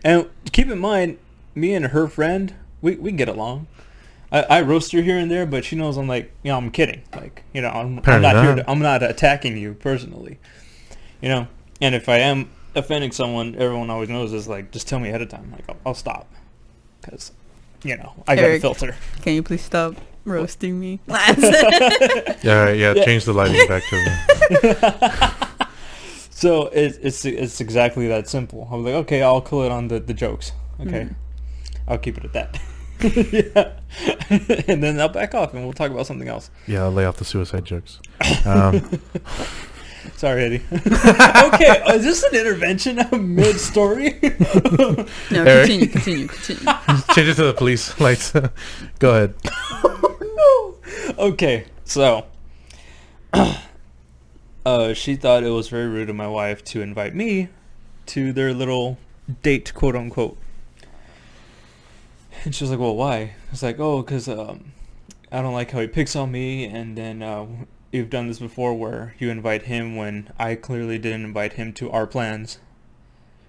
And keep in mind, me and her friend, we get along. I roast her here and there, but she knows I'm like, you know, I'm kidding. Like, you know, I'm not here I'm not attacking you personally. You know? And if I am offending someone, everyone always knows is like, just tell me ahead of time. Like, I'll stop. Because, you know, I got a filter. Can you please stop roasting me? Yeah, change the lighting back to me. So it's exactly that simple. I was like, okay, I'll kill it on the jokes. Okay. I'll keep it at that. Yeah. And then I'll back off and we'll talk about something else. Yeah, I'll lay off the suicide jokes. Sorry, Eddie. Okay, is this an intervention mid-story? No, Eric? continue. Change it to the police lights. Go ahead. Oh, no. Okay, so she thought it was very rude of my wife to invite me to their little date, quote unquote. And she was like, well, why? I was like, oh, because I don't like how he picks on me, and then you've done this before where you invite him when I clearly didn't invite him to our plans.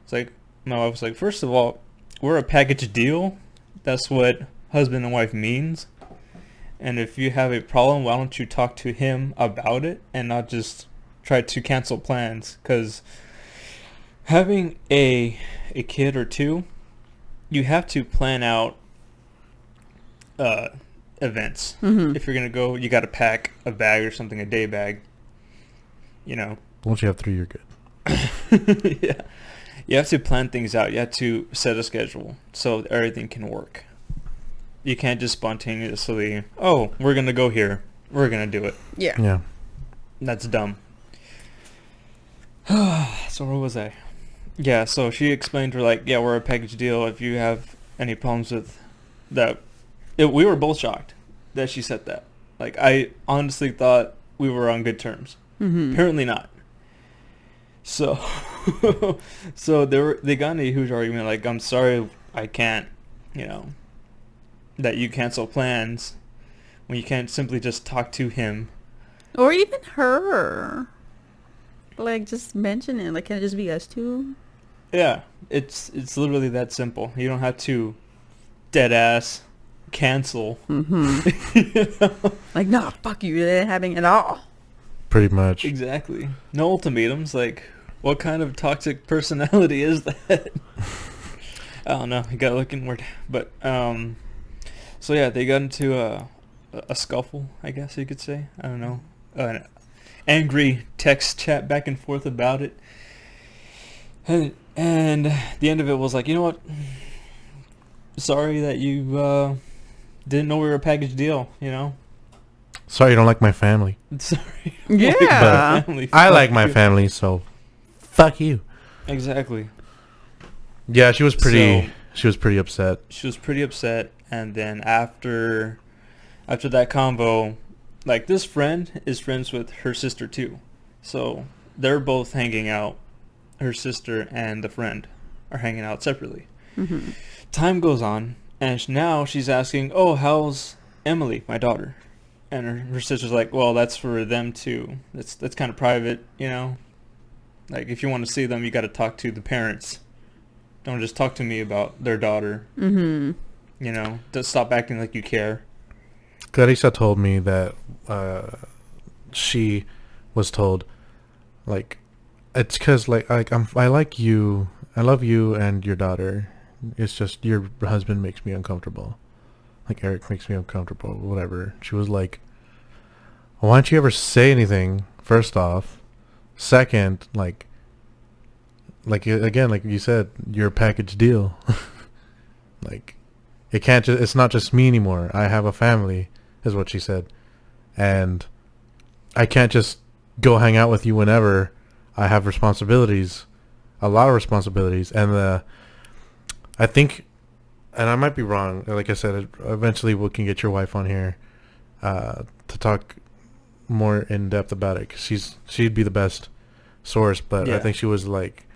It's like, my wife was like, first of all, we're a package deal. That's what husband and wife means. And if you have a problem, why don't you talk to him about it and not just try to cancel plans? Because having a kid or two, you have to plan out events. If you're gonna go, you got to pack a bag or something, a day bag. You know. Once you have 3, you're good. Yeah, you have to plan things out. You have to set a schedule so everything can work. You can't just spontaneously, oh, we're gonna go here, we're gonna do it. Yeah. That's dumb. So where was I? Yeah, so she explained to her, like, yeah, we're a package deal. If you have any problems with that, we were both shocked that she said that. Like, I honestly thought we were on good terms. Apparently not. So, so they got in a huge argument. Like, I'm sorry, I can't, you know, that you cancel plans when you can't simply just talk to him. Or even her. Like, just mention it. Like, can it just be us two? Yeah, it's literally that simple. You don't have to dead ass cancel. You know? Like, nah, fuck you. It ain't happening at all. Pretty much. Exactly. No ultimatums. Like, what kind of toxic personality is that? I don't know. You gotta look inward. But so yeah, they got into a scuffle, I guess you could say. I don't know. An angry text chat back and forth about it. And the end of it was like, you know what? Sorry that you didn't know we were a package deal, you know? Sorry you don't like my family. Sorry. Yeah. I like my family, so fuck you. Exactly. Yeah, she was pretty upset. She was pretty upset, and then after that convo, like, this friend is friends with her sister too. So they're both hanging out. Her sister and the friend are hanging out separately. Time goes on, and now she's asking, oh, how's Emily, my daughter? And her sister's like, well, that's for them too. That's kind of private, you know? Like, if you want to see them, you got to talk to the parents. Don't just talk to me about their daughter. You know? Just stop acting like you care. Clarissa told me that she was told, like, it's because I like you, I love you and your daughter. It's just your husband makes me uncomfortable. Like, Eric makes me uncomfortable, whatever. She was like, why don't you ever say anything, first off? Second, like again, like you said, you're a package deal. Like, it's not just me anymore. I have a family, is what she said. And I can't just go hang out with you whenever. I have responsibilities, a lot of responsibilities. And I think, and I might be wrong, like I said, eventually we can get your wife on here. to talk more in depth about it, 'cause she'd be the best source. But I Yeah. think she was like,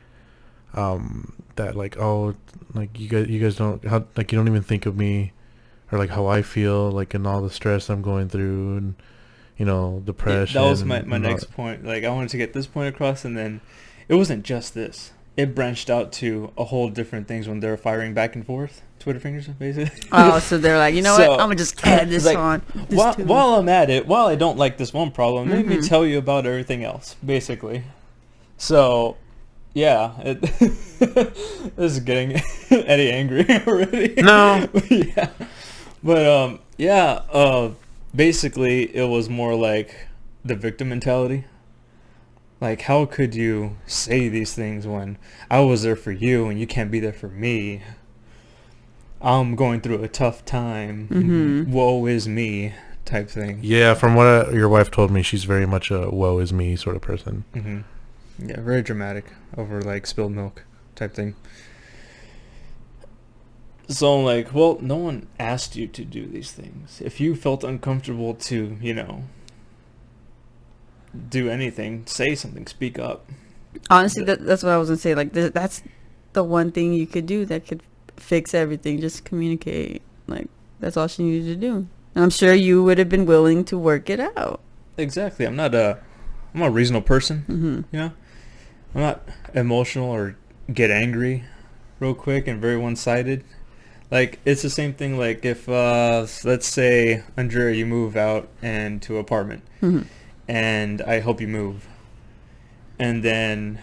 that like, oh, like you guys don't, how, like, you don't even think of me, or like how I feel, like, and all the stress I'm going through, and depression. That was my and all next that. point. Like, I wanted to get this point across, and then it wasn't just this. It branched out to a whole different things when they were firing back and forth. Twitter fingers, basically. Oh, so they're like, you know So, what? I'm gonna just add this like, on. This While, too. while I'm at it, while I don't like this one problem, let me Mhm. tell you about everything else, basically. So, yeah, this is getting Eddie angry already. No. Yeah, but yeah, basically it was more like the victim mentality. Like, how could you say these things when I was there for you and you can't be there for me? I'm going through a tough time. Mhm. Woe is me type thing. Yeah, from what your wife told me, she's very much a woe is me sort of person. Hmm. Yeah, very dramatic over like spilled milk type thing. So I'm like, well, no one asked you to do these things. If you felt uncomfortable to, do anything, say something, speak up. Honestly, that's what I was gonna say. Like, that's the one thing you could do that could fix everything. Just communicate. Like, that's all she needed to do. And I'm sure you would have been willing to work it out. Exactly. I'm not a reasonable person. Hmm. I'm not emotional or get angry real quick and very one-sided. Like, it's the same thing, like, if, let's say, Andrea, you move out and to an apartment, Hmm. and I help you move. And then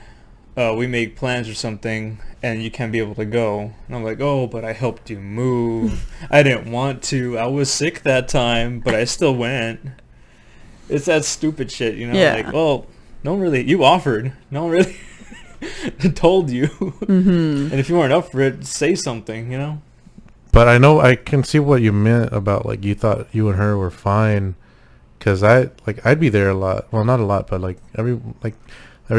we make plans or something, and you can't be able to go. And I'm like, oh, but I helped you move. I didn't want to. I was sick that time, but I still went. It's that stupid shit, Yeah. Like, well, no one really, you offered. No one really told you. Hmm. And if you weren't up for it, say something. But I can see what you meant about, like, you thought you and her were fine, because I'd be there a lot. Well, not a lot, but every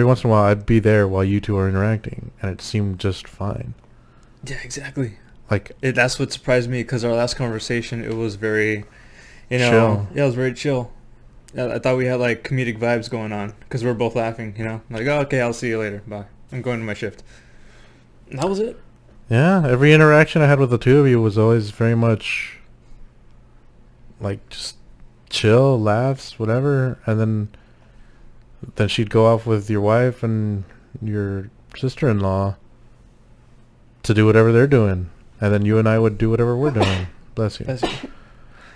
once in a while I'd be there while you two are interacting, and it seemed just fine. Yeah, exactly. Like, That's what surprised me, because our last conversation, it was very, Chill. Yeah, it was very chill. I thought we had like comedic vibes going on, because we were both laughing, like, oh, okay, I'll see you later, bye, I'm going to my shift. And that was it. yeah, every interaction I had with the two of you was always very much like just chill, laughs, whatever, and then she'd go off with your wife and your sister-in-law to do whatever they're doing, and then you and I would do whatever we're doing. Bless you. Bless you.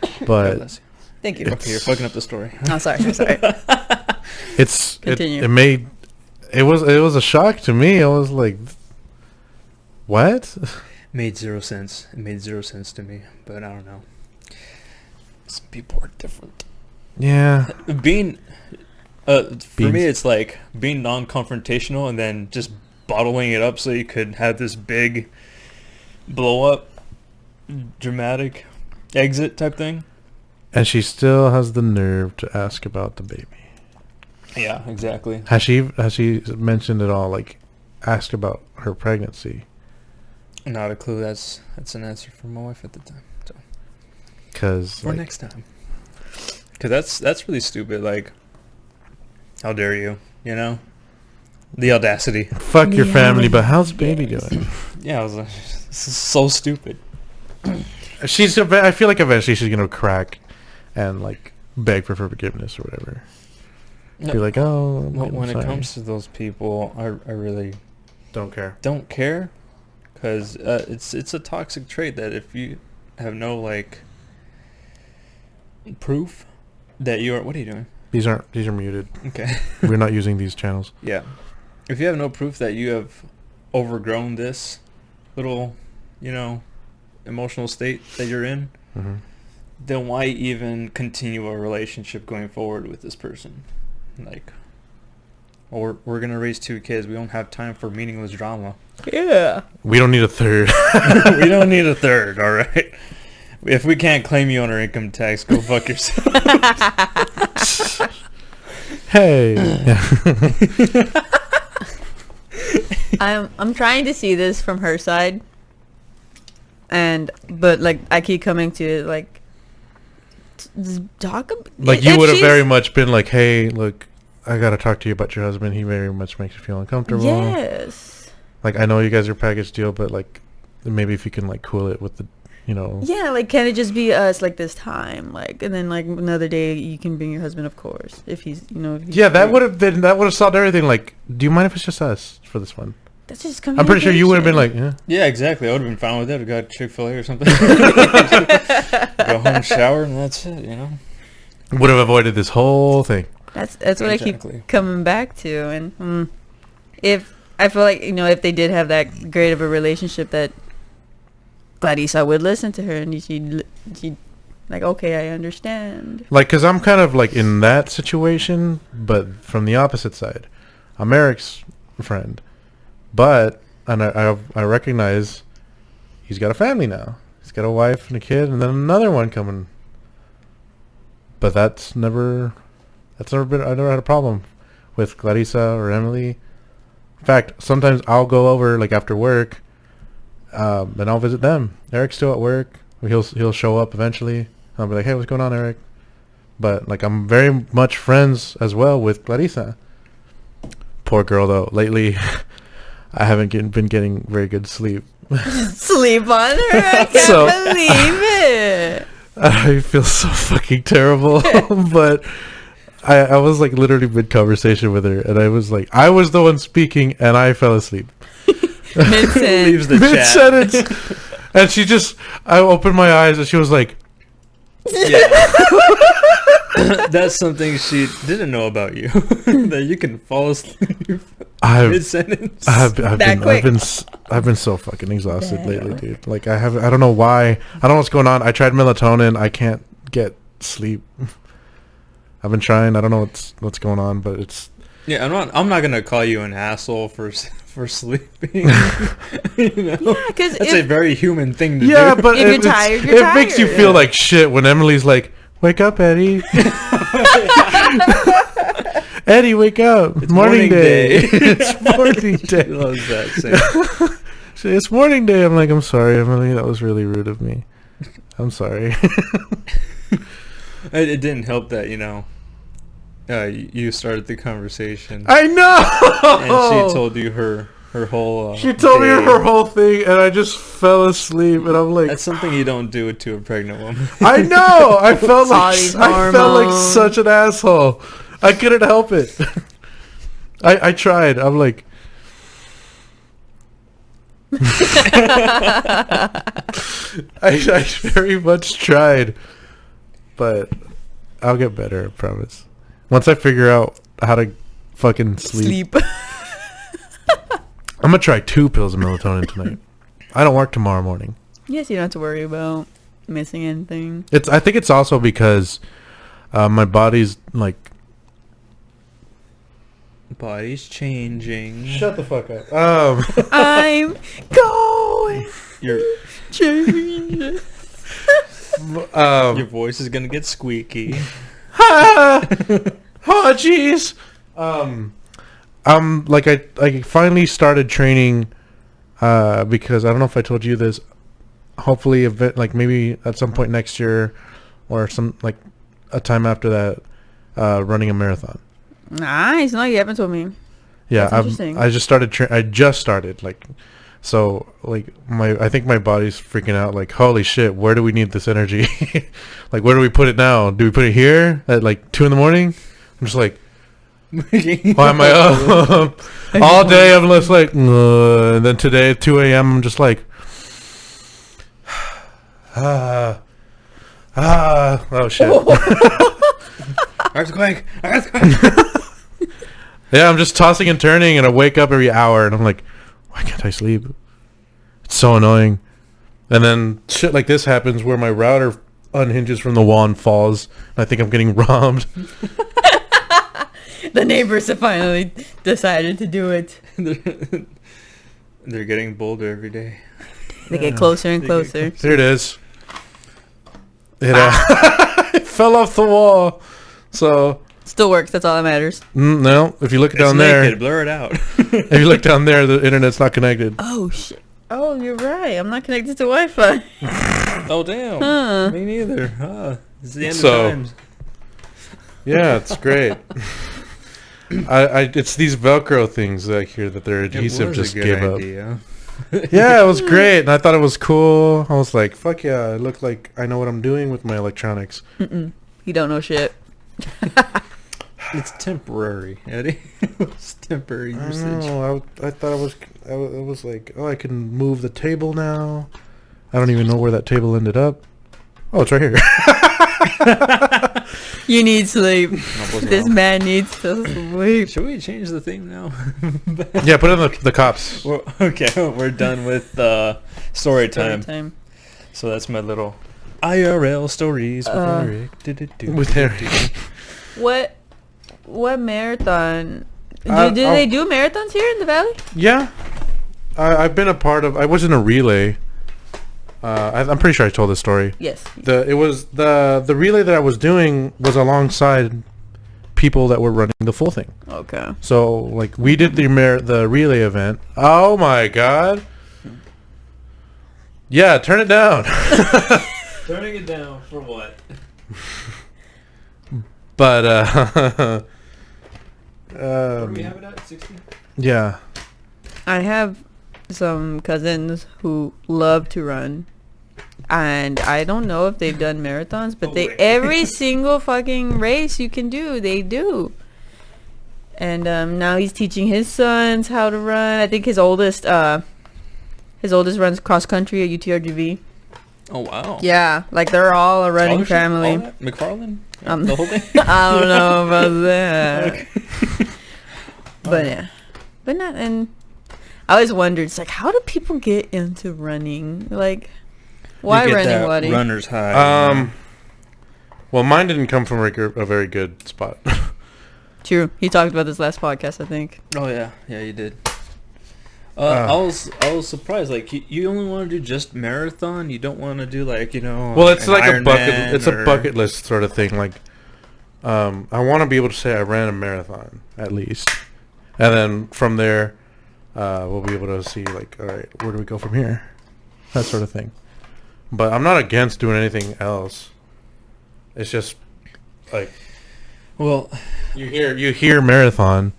God But bless you. Thank you. Okay, you're fucking up the story. Oh, sorry. Sorry. it Continue. it was a shock to me. I was like, what? Made zero sense. It made zero sense to me, but I don't know. Some people are different. Yeah. Being, for Beans. me, it's like being non-confrontational and then just bottling it up so you could have this big blow up, dramatic exit type thing. And she still has the nerve to ask about the baby. Yeah, exactly. Has she mentioned at all, like, asked about her pregnancy? Not a clue. That's an answer from my wife at the time. So Because for next time, because that's really stupid. Like, how dare you? The audacity. fuck your Yeah. family, but how's the baby doing? Yeah, I was like, this is so stupid. I feel like eventually she's gonna crack and like beg for forgiveness or whatever. No, Be like, oh, when it sorry. comes to those people, I really don't care. don't care, because it's a toxic trait that if you have no like proof that you're, what are you doing? These are muted. Okay. We're not using these channels. Yeah. If you have no proof that you have overgrown this little, emotional state that you're in, Hmm. then why even continue a relationship going forward with this person? Like, or we're gonna raise 2 kids. We don't have time for meaningless drama. Yeah. We don't need a third. We don't need a third, all right? If we can't claim you on our income tax, go fuck yourself. Hey. I'm trying to see this from her side, but like I keep coming to it like talk. Like you if would have she's- very much been like, hey, look, I gotta talk to you about your husband. He very much makes you feel uncomfortable. Yes. Like I know you guys are package deal, but like maybe if you can like cool it with the, you know. Yeah, like can it just be us like this time, like, and then like another day you can bring your husband, of course, if he's, you know. If he's Yeah, that free. would have solved everything. Like, do you mind if it's just us for this one? That's just I'm pretty sure you would have been like, yeah. Yeah, exactly. I would have been fine with that. I got Chick-fil-A or something. Go home, shower, and that's it. You know. Would have avoided this whole thing. That's what I Exactly. keep coming back to, and if I feel like, you know, if they did have that great of a relationship, that Clarissa would listen to her and she'd like, okay, I understand. Like, cause I'm kind of like in that situation, but from the opposite side. I'm Eric's friend, but and I recognize he's got a family now. He's got a wife and a kid, and then another one coming. But that's never been. I never had a problem with Clarissa or Emily. In fact, sometimes I'll go over like after work, and I'll visit them. Eric's still at work. He'll show up eventually. I'll be like, hey, what's going on, Eric? But like I'm very much friends as well with Clarissa. Poor girl though. Lately, I haven't been getting very good sleep. Sleep on her. I can't So- believe it. I feel so fucking terrible. But I was like literally mid conversation with her, and I was the one speaking, and I fell asleep Leaves the mid chat. sentence. And I opened my eyes, and she was like, Yeah. That's something she didn't know about you. That you can fall asleep mid sentence. I've That quick. been so fucking exhausted Damn. lately, dude. Like I don't know why. I don't know what's going on. I tried melatonin. I can't get sleep. I've been trying. I don't know what's going on, but it's Yeah, I'm not gonna call you an asshole for sleeping. You know, Yeah, because that's a very human thing to yeah, do. but If you're tired, you're it makes you tired. feel like shit when Emily's like, "Wake up, Eddie." Eddie, wake up. It's morning morning day. day. It's morning She day. loves that saying. It's morning day. I'm like, I'm sorry, Emily. That was really rude of me. I'm sorry. It didn't help that, you know, you started the conversation, I know. and she told you her whole. She told me day. her whole thing, and I just fell asleep. And I'm like, That's something you don't do to a pregnant woman. I know. I felt All like these I felt like hormones. such an asshole. I couldn't help it. I tried. I'm like. I very much tried, but I'll get better. I promise. Once I figure out how to fucking sleep. I'm gonna try 2 pills of melatonin tonight. I don't work tomorrow morning. Yes, you don't have to worry about missing anything. I think it's also because my body's like. Body's changing. Shut the fuck up. I'm going Your change. your voice is gonna get squeaky. Oh jeez. Like I finally started training because I don't know if I told you this. Hopefully like maybe at some point next year or some like a time after that running a marathon. Nice. No, you haven't told me. Yeah, That's interesting. I just started I just started like so like I think my body's freaking out like holy shit, where do we need this energy? Like where do we put it now? Do we put it here at like 2 a.m? I'm just like why am I up? All day I'm just like and then today at 2 a.m. I'm just like oh shit. Earthquake! Yeah, I'm just tossing and turning and I wake up every hour and I'm like, why can't I sleep? It's so annoying. And then shit like this happens where my router unhinges from the wall and falls and I think I'm getting robbed. The neighbors have finally decided to do it. They're getting bolder every day. They get closer and They get closer. Here it is. It, it fell off the wall. So Still works. That's all that matters. no, if you look It's down naked. there, Blur it out. if you look down there, the internet's not connected. Oh shit. Oh, you're right. I'm not connected to Wi-Fi. Oh damn. Huh. Me neither. It's the end So- of times. Yeah, it's great. It's these Velcro things that I hear that their adhesive just give up. Yeah, it was great, and I thought it was cool. I was like, "Fuck yeah!" I look like I know what I'm doing with my electronics. Mm-mm. You don't know shit. It's temporary, Eddie. It's temporary I usage. don't know. I thought I was like, "Oh, I can move the table now." I don't even know where that table ended up. Oh, it's right here. You need sleep. No, wasn't This wrong. man needs to sleep. Should we change the theme now? Yeah, put in the cops. Okay, we're done with story time. Time. So that's my little IRL stories with Eric. With Eric. What marathon? Do I'll- they do marathons here in the valley? Yeah, I've been a part of. I was in a relay. I'm pretty sure I told this story. Yes. The relay that I was doing was alongside people that were running the full thing. Okay. So like we did the relay event. Oh my god. Yeah, turn it down. Turning it down for what? But What do we have it at? 60? yeah. I have some cousins who love to run, and I don't know if they've done marathons, but Oh, they wait. every single fucking race you can do, they do. And now he's teaching his sons how to run. I think his oldest runs cross country at UTRGV. Oh wow. Yeah, like they're all a running Scholarship? family. All that? McFarland? The whole thing? I don't know about that. Okay. But yeah, but not. And I always wondered, it's like, how do people get into running? Like, why You get running, that Waddy? runner's high. Well, mine didn't come from a very good spot. True. He talked about this last podcast, I think. Oh yeah, you did. I was surprised. Like you only want to do just marathon. You don't want to do like Well, it's an like a Ironman bucket. It's or- a bucket list sort of thing. Like, I want to be able to say I ran a marathon at least, and then from there, we'll be able to see like, all right, where do we go from here, that sort of thing. But I'm not against doing anything else. It's just like Well, you hear marathon.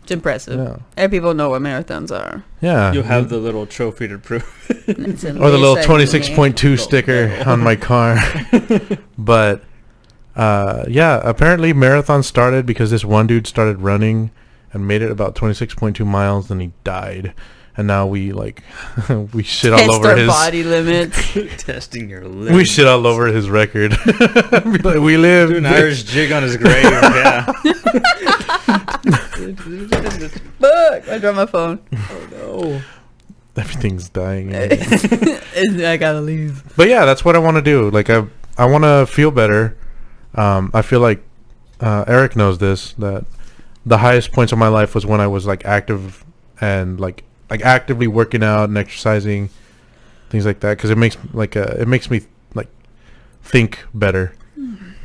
It's impressive. Yeah. Every people know what marathons are. Yeah. you'll have the little trophy to prove. It's in or the little Lisa 26.2 sticker on my car. But yeah, apparently marathon started because this one dude started running and made it about 26.2 miles, and he died. And now we like we shit all Test over our his body limits. Testing your limits. we shit all over his record. Be like, we live. Do an Irish jig on his grave. Yeah. Fuck! I dropped my phone. Oh no. Everything's dying. I gotta leave. But yeah, that's what I want to do. Like I want to feel better. I feel like Eric knows this, that the highest points of my life was when I was like active and like actively working out and exercising, things like that, because it makes me like think better.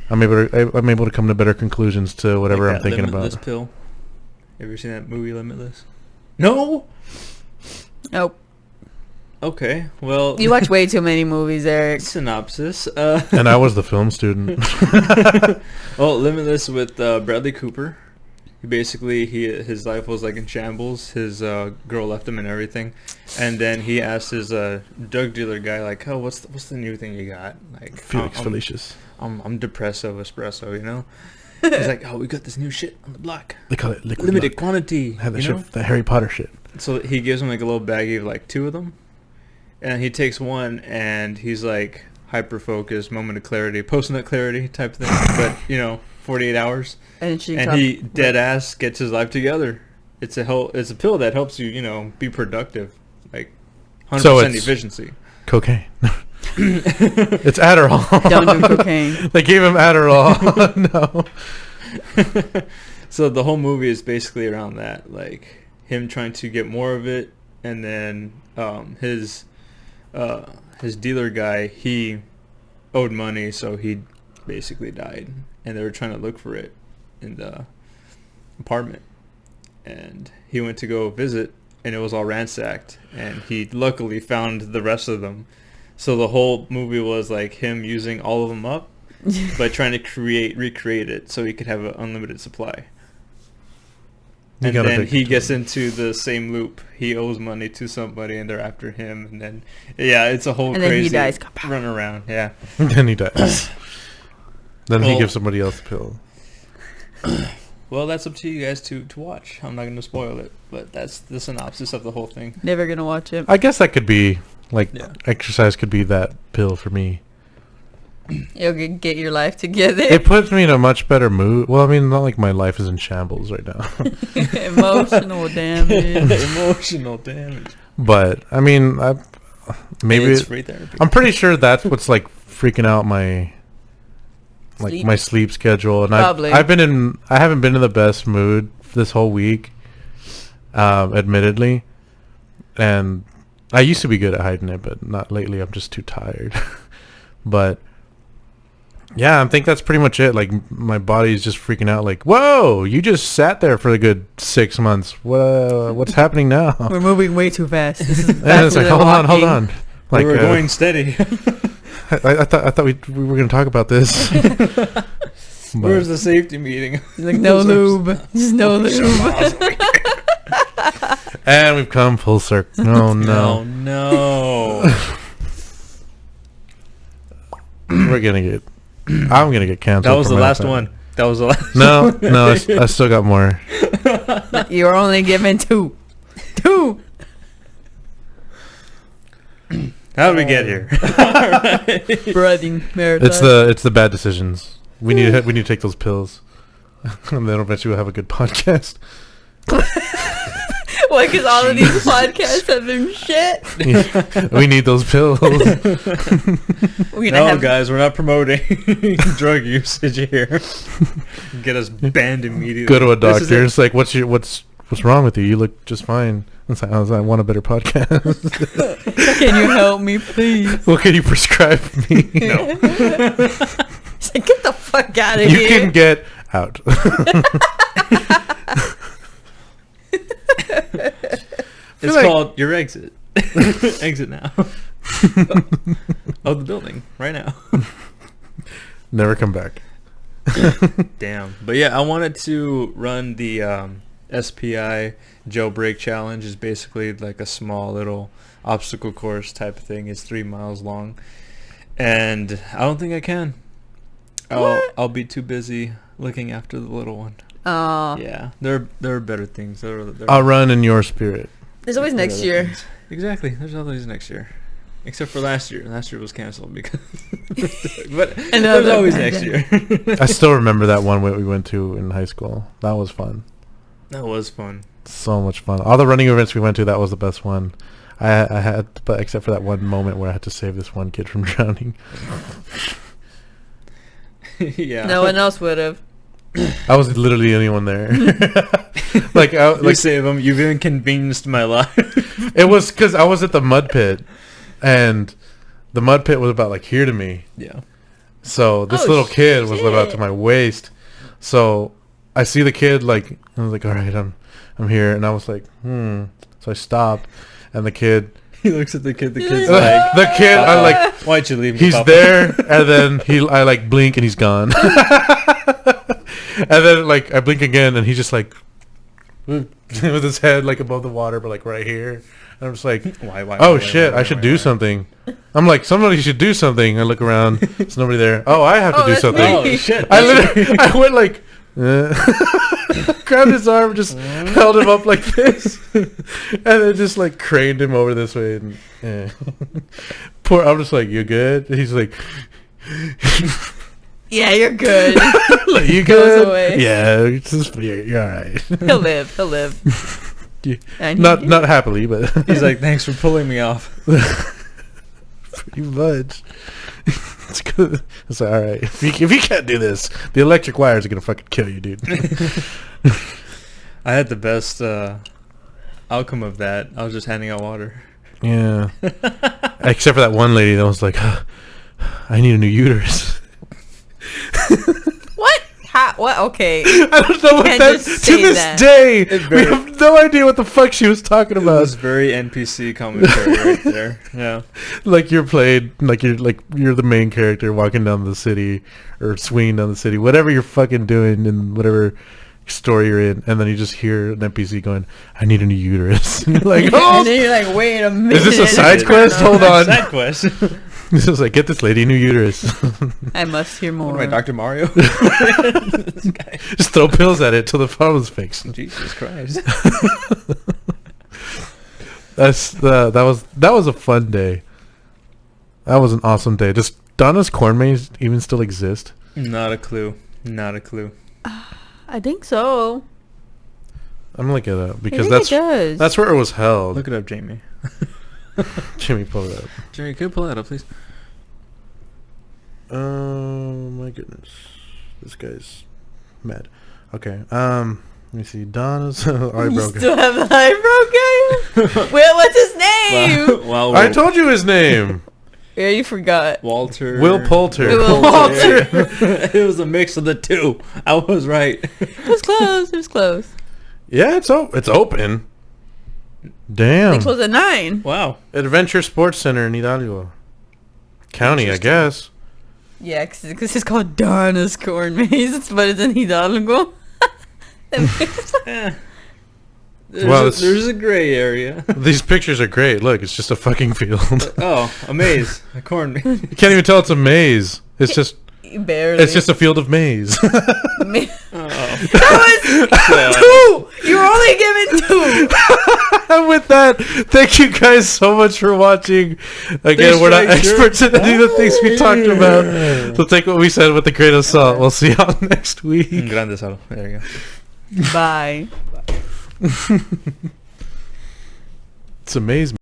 I'm able to come to better conclusions to whatever Like I'm that thinking Limitless about. pill. You ever seen that movie Limitless? No. Oh, Okay. Well. you watch way too many movies, Eric. Synopsis. And I was the film student. Well, Limitless with Bradley Cooper. His life was like in shambles. His girl left him and everything, and then he asked his drug dealer guy like, "Oh, what's the new thing you got?" Like Felix I'm Felicius. depresso espresso, you know. He's like, "Oh, we got this new shit on the block, They call it liquid. limited Luck. quantity." Have that you know? shit, that Harry Potter shit. So he gives him like a little baggie of like 2 of them, and he takes one and he's like hyper focused, moment of clarity, post nut clarity type thing, but 48 hours. And she And he dead ass gets his life together. It's a pill that helps you, be productive, like 100% So it's- efficiency. Cocaine. It's Adderall. don't do cocaine. They gave him Adderall. No. So the whole movie is basically around that, like him trying to get more of it, and then his dealer guy, he owed money, so he basically died, and they were trying to look for it in the apartment, and he went to go visit, and it was all ransacked, and he luckily found the rest of them. So the whole movie was like him using all of them up, but trying to recreate it so he could have an unlimited supply. You And gotta then pick he it. gets into the same loop. He owes money to somebody, and they're after him. And then, yeah, it's a whole And then he crazy dies. run around. Yeah. Then he dies. Then he Well- gives somebody else the pill. Well, that's up to you guys to watch. I'm not going to spoil it, but that's the synopsis of the whole thing. Never gonna watch it. I guess that could be like Yeah. exercise could be that pill for me. You'll get your life together. It puts me in a much better mood. Well, I mean, not like my life is in shambles right now. Emotional damage. Emotional damage. But I mean, maybe it's free therapy. I'm pretty sure that's what's like freaking out my Sleep? my sleep schedule. And Probably. I haven't been in the best mood this whole week, admittedly. And I used to be good at hiding it, but not lately. I'm just too tired. But yeah, I think that's pretty much it. Like my body's just freaking out. Like, whoa, you just sat there for a good 6 months. What's happening now? We're moving way too fast. This is And backwards it's like, and hold walking. on. Like, we were going steady. I thought we were gonna talk about this. Where's the safety meeting? He's like, no lube. Just no lube. And we've come full circle. Oh no. No. We're gonna get. I'm gonna get canceled. That was for the my last offense. one. That was the last No, one. no, I still got more. You're only given two. Two. How did we get here? Breathing marathon. It's the bad decisions. We need to take those pills, and then eventually we'll have a good podcast. Why? Because all of these podcasts have been shit. We need those pills. We're gonna No, have guys, we're not promoting drug usage here. Get us banned immediately. Go to a This is doctor. it. It's like, what's wrong with you? You look just fine. It's like, I want a better podcast. Can you help me, please? What can you prescribe me? No. He's like, get the fuck out of You here. can get out. It's like- called your exit. Exit now. Of the building right now. Never come back. Damn. But yeah, I wanted to run the SPI jailbreak challenge. Is basically like a small little obstacle course type of thing. It's 3 miles long, and I don't think I can. I'll be too busy looking after the little one. Oh, Yeah, there are better things. I'll run in your spirit. there's always there are next other year. things. Exactly. There's always next year. Except for last year. Last year was canceled because. But there's Another always next pandemic. year. I still remember that one we went to in high school. That was fun. That was fun. So much fun. All the running events we went to, that was the best one. I had, but except for that one moment where I had to save this one kid from drowning. Yeah. No one else would have. I was literally the only one there. You save him. You've inconvenienced my life. It was because I was at the mud pit, and the mud pit was about like here to me. Yeah. So this Oh, little kid was about to shit. my waist. So I see the kid, like, I was like, all right, I'm here, and I was like, So I stopped, and the kid, He looks at the kid. The kid's like, like, the kid, I like, why'd you leave me, he's Papa?" there, and then I like blink, and he's gone. And then like I blink again, and he's just like with his head like above the water, but like right here. And I'm just like, Why, shit, I should do something. I'm like, somebody should do something. I look around, there's nobody there. Oh, I have to Oh, do that's something. me. Oh shit. I literally, I went like, grabbed his arm, just held him up like this, and then just like craned him over this way. And poor, I'm just like, you good? And he's like, Yeah, you're good. like, you Goes good? away. Yeah, you're all right. He'll live. He'll live. Yeah. And Not happily, but He's like, thanks for pulling me off. pretty much. It's good. It's like, all right. If you can't do this, the electric wires are gonna fucking kill you, dude. I had the best outcome of that. I was just handing out water. Yeah. Except for that one lady that was like, I need a new uterus. What? How? What? Okay. I don't know what can't that. just To say this that. day, It we very- have no idea what the fuck she was talking It about. was very NPC commentary right there. Yeah. Like you're the main character walking down the city or swinging down the city, whatever you're fucking doing in whatever story you're in, and then you just hear an NPC going, "I need a new uterus." And you're like, And "Oh, then you're like, wait a minute. this a side quest? Hold on." Side quest. this is like, get this lady a new uterus. I must hear more. What am I, Dr. Mario? This guy. Just throw pills at it till the problem's fixed. Jesus Christ. That was a fun day. That was an awesome day. Does Donna's Corn Maze even still exist? Not a clue. Not a clue. I think so. I'm gonna look it up I because think it does. that's where it was held. Look it up, Jamie. Jimmy, pull it up. Jamie, could you pull that up, please? Oh my goodness, this guy's mad. Okay, let me see. Donna's eyebrow You guy. still have an eyebrow guy? Wait, what's his name? Well, I told you his name. Yeah, you forgot. Walter. Will Poulter. Will Poulter. It was a mix of the two. I was right. It was close. It was close. Yeah, it's open. Damn. It closed at 9. Wow. Adventure Sports Center in Hidalgo County, I guess. Yeah, because it's called Donna's Corn Maze, but it's in Hidalgo. Eh. Well, it's- There's a gray area. These pictures are great. Look, it's just a fucking field. Oh, a maze. A corn maze. You can't even tell it's a maze. It's just Barely. it's just a field of maize. Oh. That was 2! You were only given 2! And with that, thank you guys so much for watching. Again, we're not Three strikes, experts in any of the things we talked about. So take what we said with a grain of salt. We'll see y'all next week. Grande salo. There you go. Bye. It's amazing.